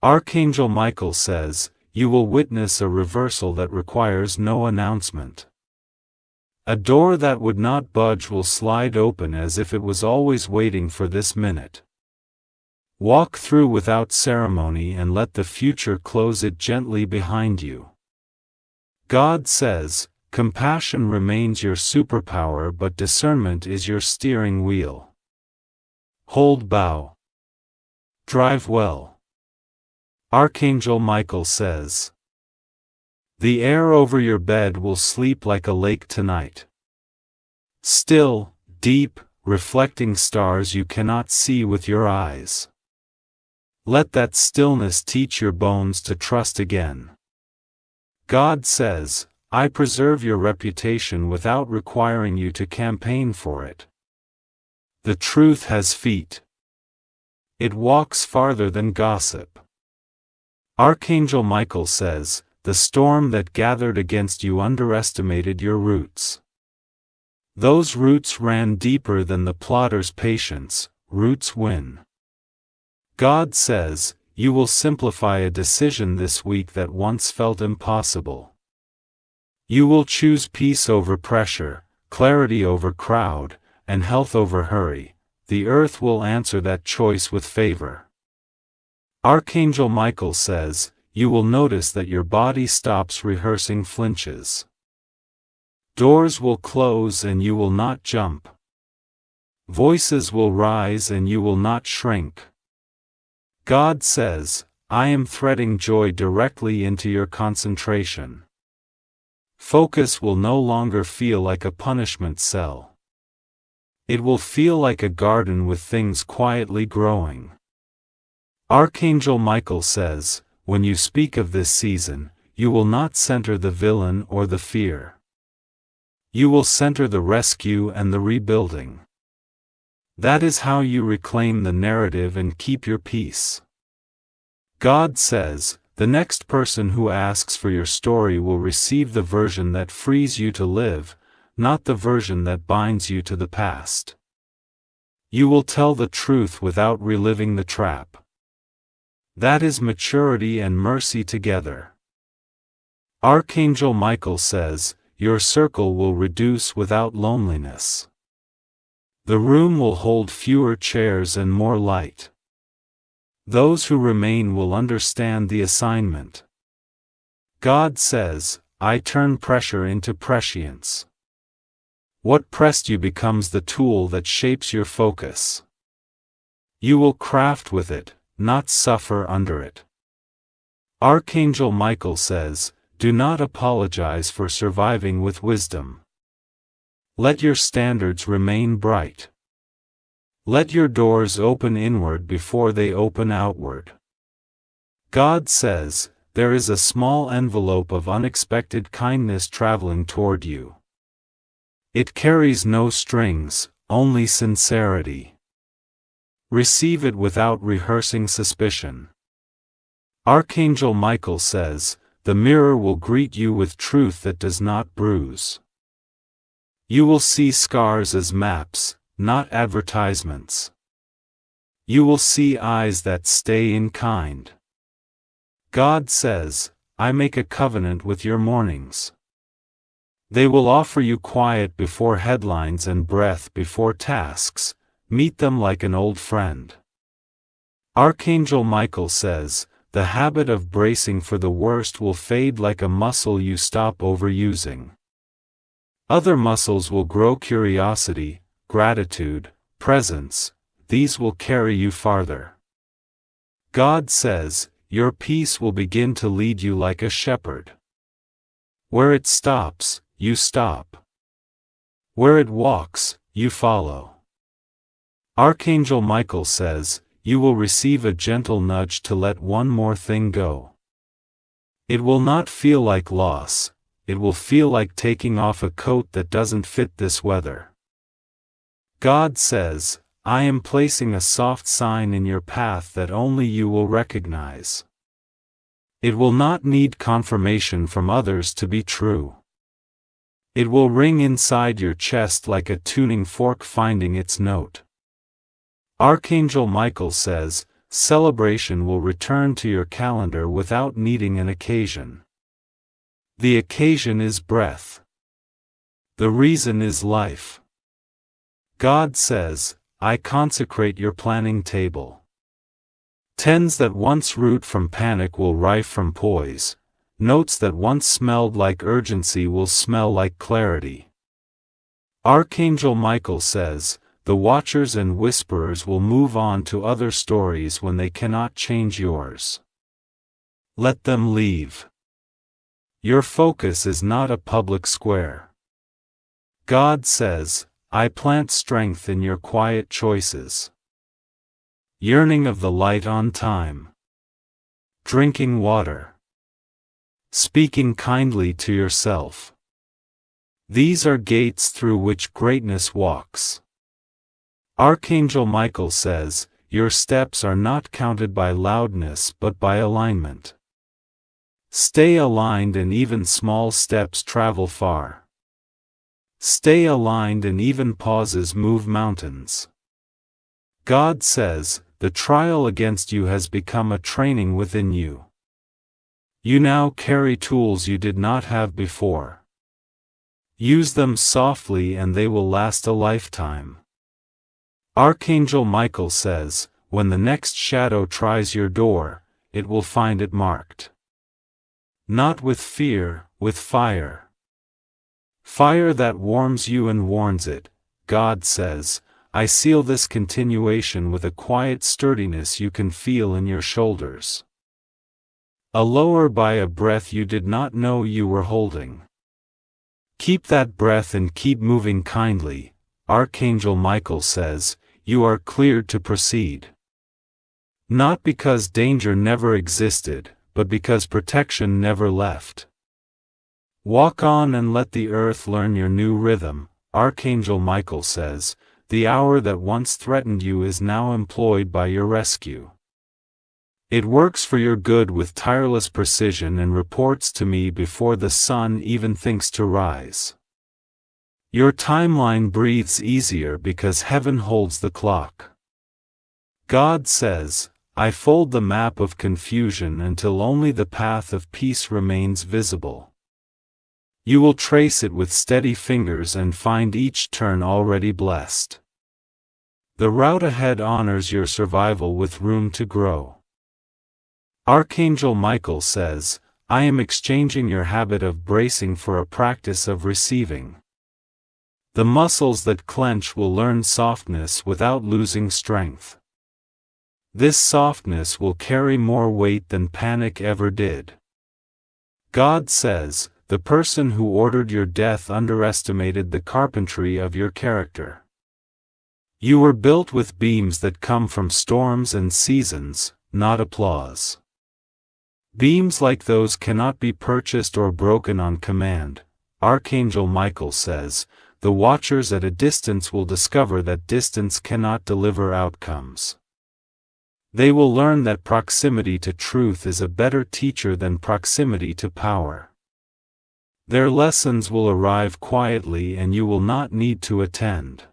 Archangel Michael says, you will witness a reversal that requires no announcement. A door that would not budge will slide open as if it was always waiting for this minute. Walk through without ceremony and let the future close it gently behind you. God says, compassion remains your superpower but discernment is your steering wheel. Hold bow. Drive well. Archangel Michael says, the air over your bed will sleep like a lake tonight. Still, deep, reflecting stars you cannot see with your eyes. Let that stillness teach your bones to trust again. God says, I preserve your reputation without requiring you to campaign for it. The truth has feet. It walks farther than gossip. Archangel Michael says, the storm that gathered against you underestimated your roots. Those roots ran deeper than the plotter's patience. Roots win. God says, you will simplify a decision this week that once felt impossible. You will choose peace over pressure, clarity over crowd, and health over hurry. The earth will answer that choice with favor. Archangel Michael says, you will notice that your body stops rehearsing flinches. Doors will close and you will not jump. Voices will rise and you will not shrink. God says, I am threading joy directly into your concentration. Focus will no longer feel like a punishment cell. It will feel like a garden with things quietly growing. Archangel Michael says, when you speak of this season, you will not center the villain or the fear. You will center the rescue and the rebuilding. That is how you reclaim the narrative and keep your peace. God says, the next person who asks for your story will receive the version that frees you to live, not the version that binds you to the past. You will tell the truth without reliving the trap. That is maturity and mercy together. Archangel Michael says, your circle will reduce without loneliness. The room will hold fewer chairs and more light. Those who remain will understand the assignment. God says, I turn pressure into prescience. What pressed you becomes the tool that shapes your focus. You will craft with it, not suffer under it. Archangel Michael says, do not apologize for surviving with wisdom. Let your standards remain bright. Let your doors open inward before they open outward. God says, there is a small envelope of unexpected kindness traveling toward you. It carries no strings, only sincerity. Receive it without rehearsing suspicion. Archangel Michael says, the mirror will greet you with truth that does not bruise. You will see scars as maps, not advertisements. You will see eyes that stay in kind. God says, I make a covenant with your mornings. They will offer you quiet before headlines and breath before tasks. Meet them like an old friend. Archangel Michael says, the habit of bracing for the worst will fade like a muscle you stop overusing. Other muscles will grow: curiosity, gratitude, presence. These will carry you farther. God says, your peace will begin to lead you like a shepherd. Where it stops, you stop. Where it walks, you follow. Archangel Michael says, you will receive a gentle nudge to let one more thing go. It will not feel like loss, it will feel like taking off a coat that doesn't fit this weather. God says, I am placing a soft sign in your path that only you will recognize. It will not need confirmation from others to be true. It will ring inside your chest like a tuning fork finding its note. Archangel Michael says, celebration will return to your calendar without needing an occasion. The occasion is breath. The reason is life. God says, I consecrate your planning table. Tens that once root from panic will rife from poise. Notes that once smelled like urgency will smell like clarity. Archangel Michael says, the watchers and whisperers will move on to other stories when they cannot change yours. Let them leave. Your focus is not a public square. God says, I plant strength in your quiet choices. Yearning of the light on time. Drinking water. Speaking kindly to yourself. These are gates through which greatness walks. Archangel Michael says, your steps are not counted by loudness but by alignment. Stay aligned and even small steps travel far. Stay aligned and even pauses move mountains. God says, the trial against you has become a training within you. You now carry tools you did not have before. Use them softly and they will last a lifetime. Archangel Michael says, when the next shadow tries your door, it will find it marked. Not with fear, with fire. Fire that warms you and warns it. God says, I seal this continuation with a quiet sturdiness you can feel in your shoulders. A lower by a breath you did not know you were holding. Keep that breath and keep moving kindly. Archangel Michael says, you are cleared to proceed. Not because danger never existed, but because protection never left. Walk on and let the earth learn your new rhythm. Archangel Michael says, the hour that once threatened you is now employed by your rescue. It works for your good with tireless precision and reports to me before the sun even thinks to rise. Your timeline breathes easier because heaven holds the clock. God says, I fold the map of confusion until only the path of peace remains visible. You will trace it with steady fingers and find each turn already blessed. The route ahead honors your survival with room to grow. Archangel Michael says, I am exchanging your habit of bracing for a practice of receiving. The muscles that clench will learn softness without losing strength. This softness will carry more weight than panic ever did. God says, the person who ordered your death underestimated the carpentry of your character. You were built with beams that come from storms and seasons, not applause. Beams like those cannot be purchased or broken on command. Archangel Michael says, the watchers at a distance will discover that distance cannot deliver outcomes. They will learn that proximity to truth is a better teacher than proximity to power. Their lessons will arrive quietly and you will not need to attend.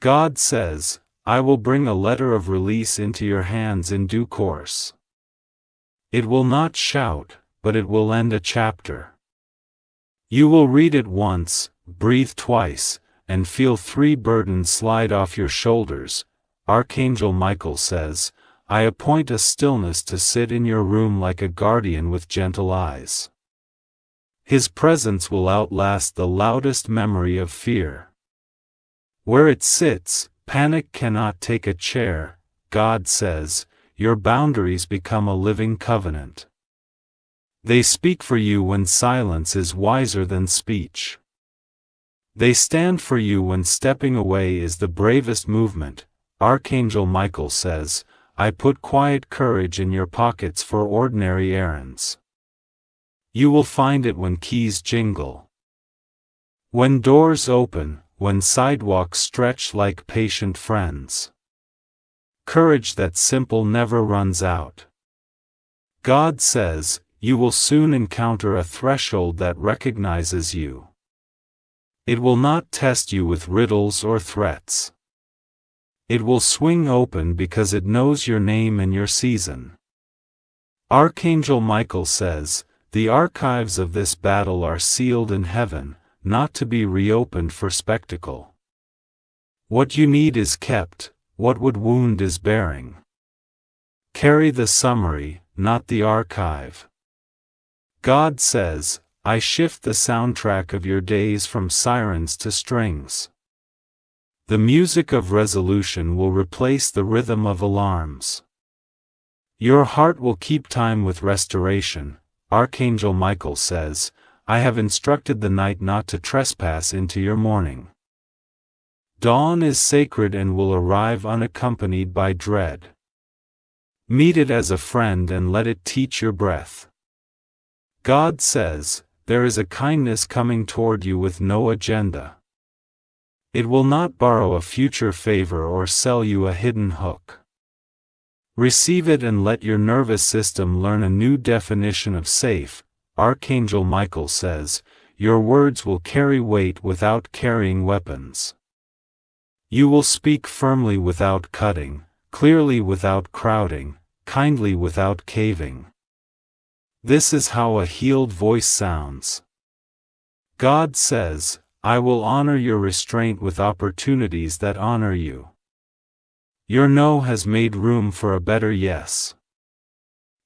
God says, I will bring a letter of release into your hands in due course. It will not shout, but it will end a chapter. You will read it once, breathe twice, and feel 3 burdens slide off your shoulders. Archangel Michael says, I appoint a stillness to sit in your room like a guardian with gentle eyes. His presence will outlast the loudest memory of fear. Where it sits, panic cannot take a chair. God says, your boundaries become a living covenant. They speak for you when silence is wiser than speech. They stand for you when stepping away is the bravest movement. Archangel Michael says, I put quiet courage in your pockets for ordinary errands. You will find it when keys jingle, when doors open, when sidewalks stretch like patient friends. Courage that's simple never runs out. God says, you will soon encounter a threshold that recognizes you. It will not test you with riddles or threats. It will swing open because it knows your name and your season. Archangel Michael says, the archives of this battle are sealed in heaven, not to be reopened for spectacle. What you need is kept, what would wound is bearing. Carry the summary, not the archive. God says, I shift the soundtrack of your days from sirens to strings. The music of resolution will replace the rhythm of alarms. Your heart will keep time with restoration. Archangel Michael says, I have instructed the night not to trespass into your morning. Dawn is sacred and will arrive unaccompanied by dread. Meet it as a friend and let it teach your breath. God says, there is a kindness coming toward you with no agenda. It will not borrow a future favor or sell you a hidden hook. Receive it and let your nervous system learn a new definition of safe. Archangel Michael says, your words will carry weight without carrying weapons. You will speak firmly without cutting, clearly without crowding, kindly without caving. This is how a healed voice sounds. God says, I will honor your restraint with opportunities that honor you. Your no has made room for a better yes.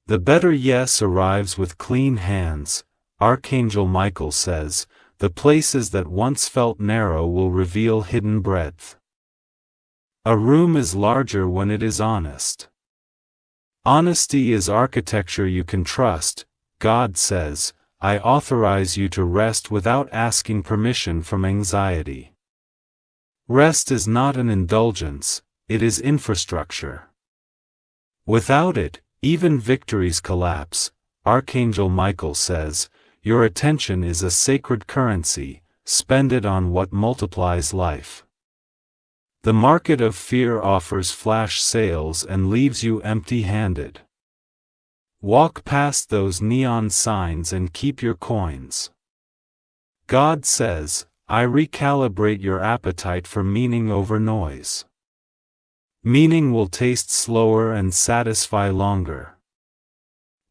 The better yes arrives with clean hands. Archangel Michael says, the places that once felt narrow will reveal hidden breadth. A room is larger when it is honest. Honesty is architecture you can trust. God says, I authorize you to rest without asking permission from anxiety. Rest is not an indulgence, it is infrastructure. Without it, even victories collapse. Archangel Michael says, your attention is a sacred currency, spend it on what multiplies life. The market of fear offers flash sales and leaves you empty-handed. Walk past those neon signs and keep your coins. God says, I recalibrate your appetite for meaning over noise. Meaning will taste slower and satisfy longer.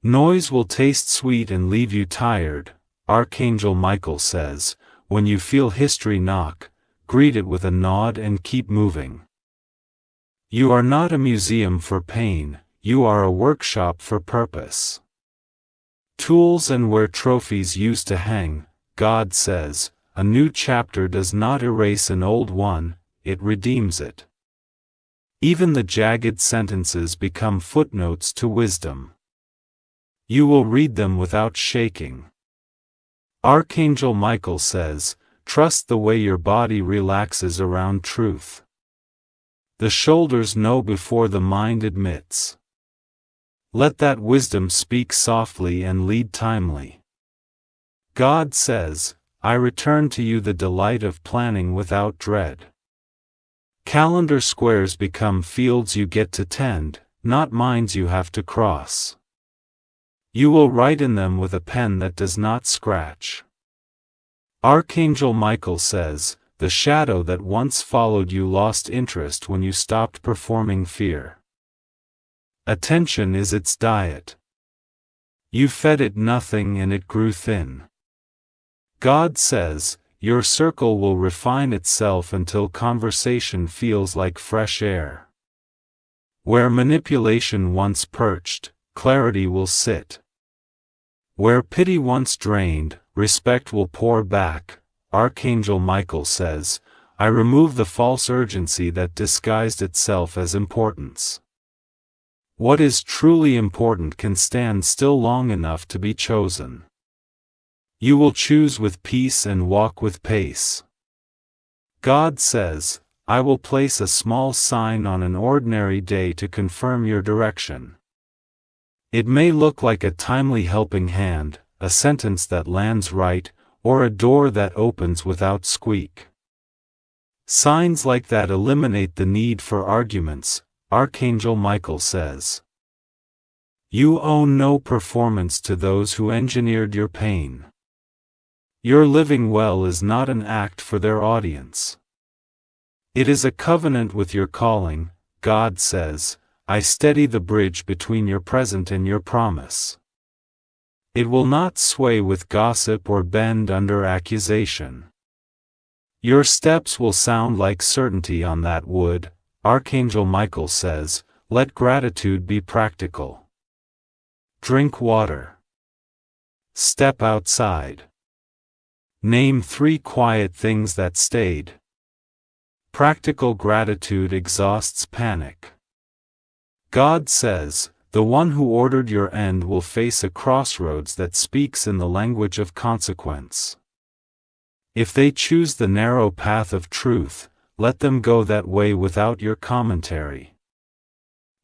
Noise will taste sweet and leave you tired. Archangel Michael says, when you feel history knock, greet it with a nod and keep moving. You are not a museum for pain, you are a workshop for purpose. Tools and where trophies used to hang, God says, a new chapter does not erase an old one, it redeems it. Even the jagged sentences become footnotes to wisdom. You will read them without shaking. Archangel Michael says, trust the way your body relaxes around truth. The shoulders know before the mind admits. Let that wisdom speak softly and lead timely. God says, I return to you the delight of planning without dread. Calendar squares become fields you get to tend, not minds you have to cross. You will write in them with a pen that does not scratch. Archangel Michael says, the shadow that once followed you lost interest when you stopped performing fear. Attention is its diet. You fed it nothing and it grew thin. God says, your circle will refine itself until conversation feels like fresh air. Where manipulation once perched, clarity will sit. Where pity once drained, respect will pour back. Archangel Michael says, I remove the false urgency that disguised itself as importance. What is truly important can stand still long enough to be chosen. You will choose with peace and walk with pace. God says, I will place a small sign on an ordinary day to confirm your direction. It may look like a timely helping hand, a sentence that lands right, or a door that opens without squeak. Signs like that eliminate the need for arguments, Archangel Michael says. You owe no performance to those who engineered your pain. Your living well is not an act for their audience. It is a covenant with your calling. God says, I steady the bridge between your present and your promise. It will not sway with gossip or bend under accusation. Your steps will sound like certainty on that wood. Archangel Michael says, let gratitude be practical. Drink water. Step outside. Name 3 quiet things that stayed. Practical gratitude exhausts panic. God says, the one who ordered your end will face a crossroads that speaks in the language of consequence. If they choose the narrow path of truth, let them go that way without your commentary.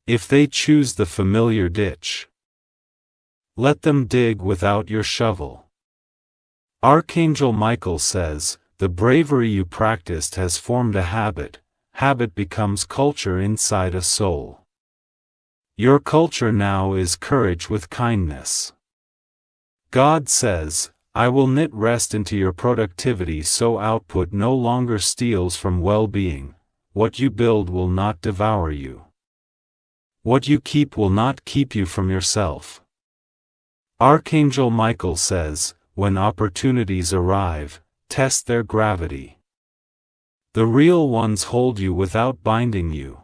If they choose the familiar ditch, let them dig without your shovel. Archangel Michael says, the bravery you practiced has formed a habit. Habit becomes culture inside a soul. Your culture now is courage with kindness. God says, I will knit rest into your productivity so output no longer steals from well-being. What you build will not devour you. What you keep will not keep you from yourself. Archangel Michael says, when opportunities arrive, test their gravity. The real ones hold you without binding you.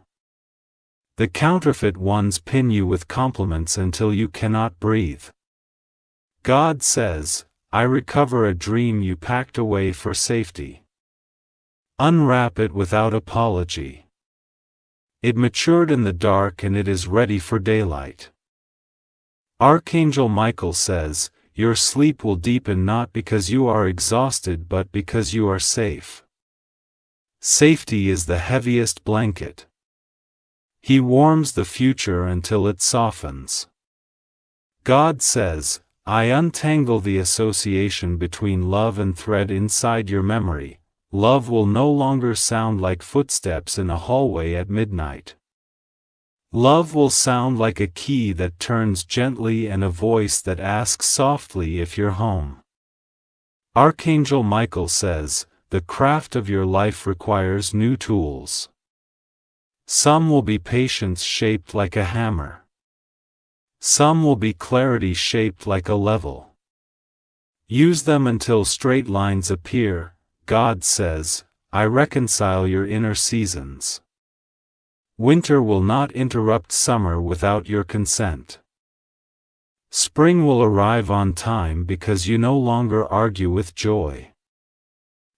The counterfeit ones pin you with compliments until you cannot breathe. God says, I recover a dream you packed away for safety. Unwrap it without apology. It matured in the dark and it is ready for daylight. Archangel Michael says, your sleep will deepen not because you are exhausted but because you are safe. Safety is the heaviest blanket. He warms the future until it softens. God says, I untangle the association between love and thread inside your memory. Love will no longer sound like footsteps in a hallway at midnight. Love will sound like a key that turns gently and a voice that asks softly if you're home. Archangel Michael says, the craft of your life requires new tools. Some will be patience shaped like a hammer. Some will be clarity shaped like a level. Use them until straight lines appear. God says, I reconcile your inner seasons. Winter will not interrupt summer without your consent. Spring will arrive on time because you no longer argue with joy.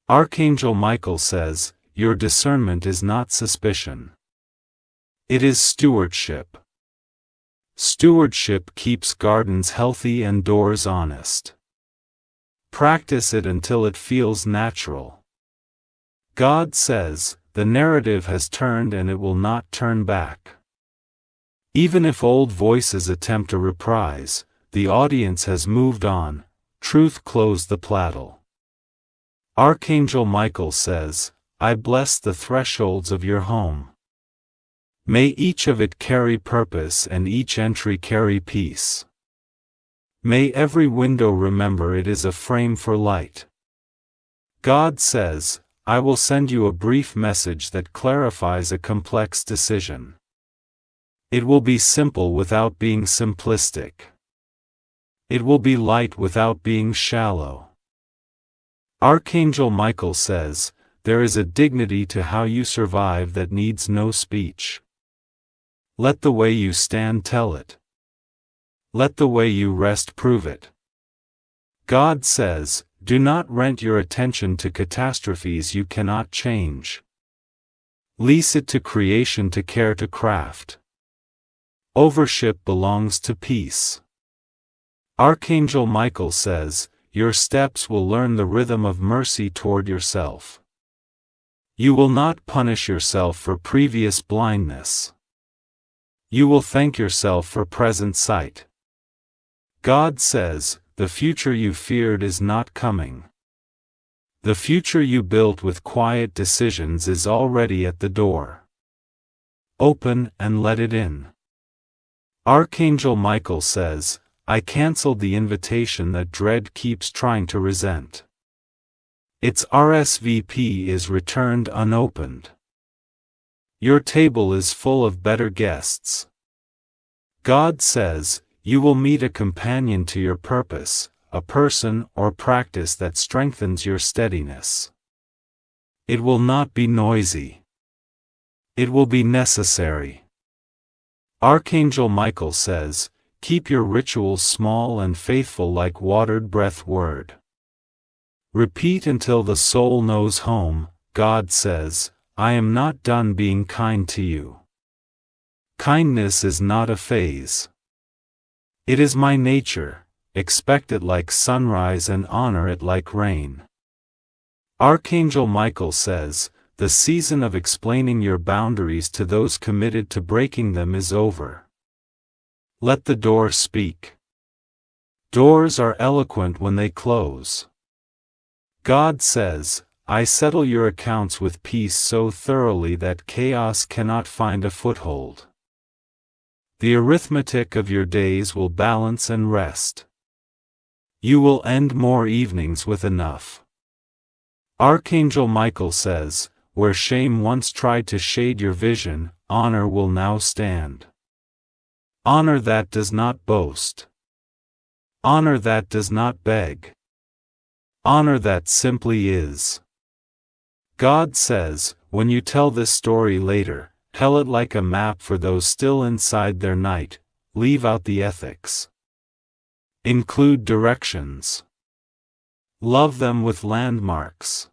Archangel Michael says, your discernment is not suspicion. It is stewardship. Stewardship keeps gardens healthy and doors honest. Practice it until it feels natural. God says, the narrative has turned and it will not turn back. Even if old voices attempt a reprise, the audience has moved on. Truth closed the plattle. Archangel Michael says, I bless the thresholds of your home. May each of it carry purpose and each entry carry peace. May every window remember it is a frame for light. God says, I will send you a brief message that clarifies a complex decision. It will be simple without being simplistic. It will be light without being shallow. Archangel Michael says, there is a dignity to how you survive that needs no speech. Let the way you stand tell it. Let the way you rest prove it. God says, do not rent your attention to catastrophes you cannot change. Lease it to creation to care to craft. Overship belongs to peace. Archangel Michael says, your steps will learn the rhythm of mercy toward yourself. You will not punish yourself for previous blindness. You will thank yourself for present sight. God says, the future you feared is not coming. The future you built with quiet decisions is already at the door. Open and let it in. Archangel Michael says, I canceled the invitation that dread keeps trying to resent. Its RSVP is returned unopened. Your table is full of better guests. God says, you will meet a companion to your purpose, a person or practice that strengthens your steadiness. It will not be noisy. It will be necessary. Archangel Michael says, keep your rituals small and faithful like watered breath word. Repeat until the soul knows home. God says, I am not done being kind to you. Kindness is not a phase. It is my nature. Expect it like sunrise and honor it like rain. Archangel Michael says, the season of explaining your boundaries to those committed to breaking them is over. Let the door speak. Doors are eloquent when they close. God says, I settle your accounts with peace so thoroughly that chaos cannot find a foothold. The arithmetic of your days will balance and rest. You will end more evenings with enough. Archangel Michael says, where shame once tried to shade your vision, honor will now stand. Honor that does not boast. Honor that does not beg. Honor that simply is. God says, when you tell this story later, tell it like a map for those still inside their night, leave out the ethics. Include directions. Love them with landmarks.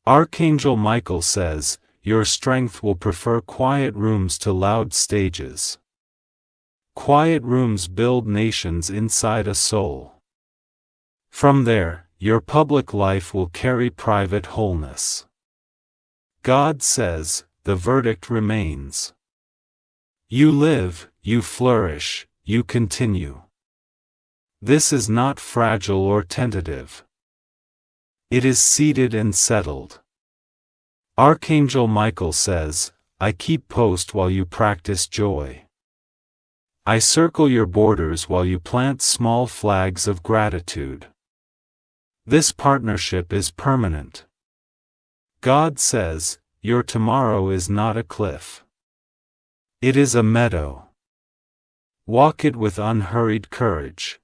Archangel Michael says, your strength will prefer quiet rooms to loud stages. Quiet rooms build nations inside a soul. From there, your public life will carry private wholeness. God says, the verdict remains. You live, you flourish, you continue. This is not fragile or tentative. It is seated and settled. Archangel Michael says, I keep post while you practice joy. I circle your borders while you plant small flags of gratitude. This partnership is permanent. God says, your tomorrow is not a cliff. It is a meadow. Walk it with unhurried courage.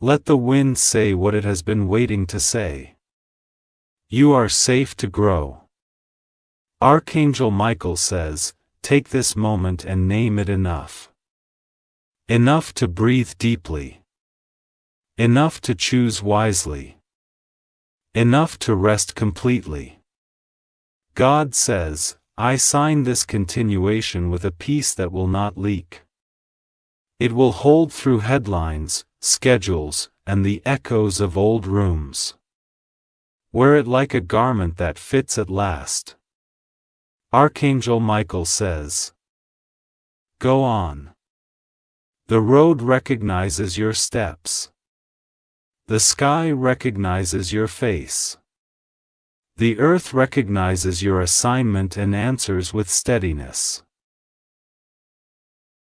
Let the wind say what it has been waiting to say. You are safe to grow. Archangel Michael says, take this moment and name it enough. Enough to breathe deeply. Enough to choose wisely. Enough to rest completely. God says, I sign this continuation with a peace that will not leak. It will hold through headlines, schedules, and the echoes of old rooms. Wear it like a garment that fits at last. Archangel Michael says, go on. The road recognizes your steps. The sky recognizes your face. The earth recognizes your assignment and answers with steadiness.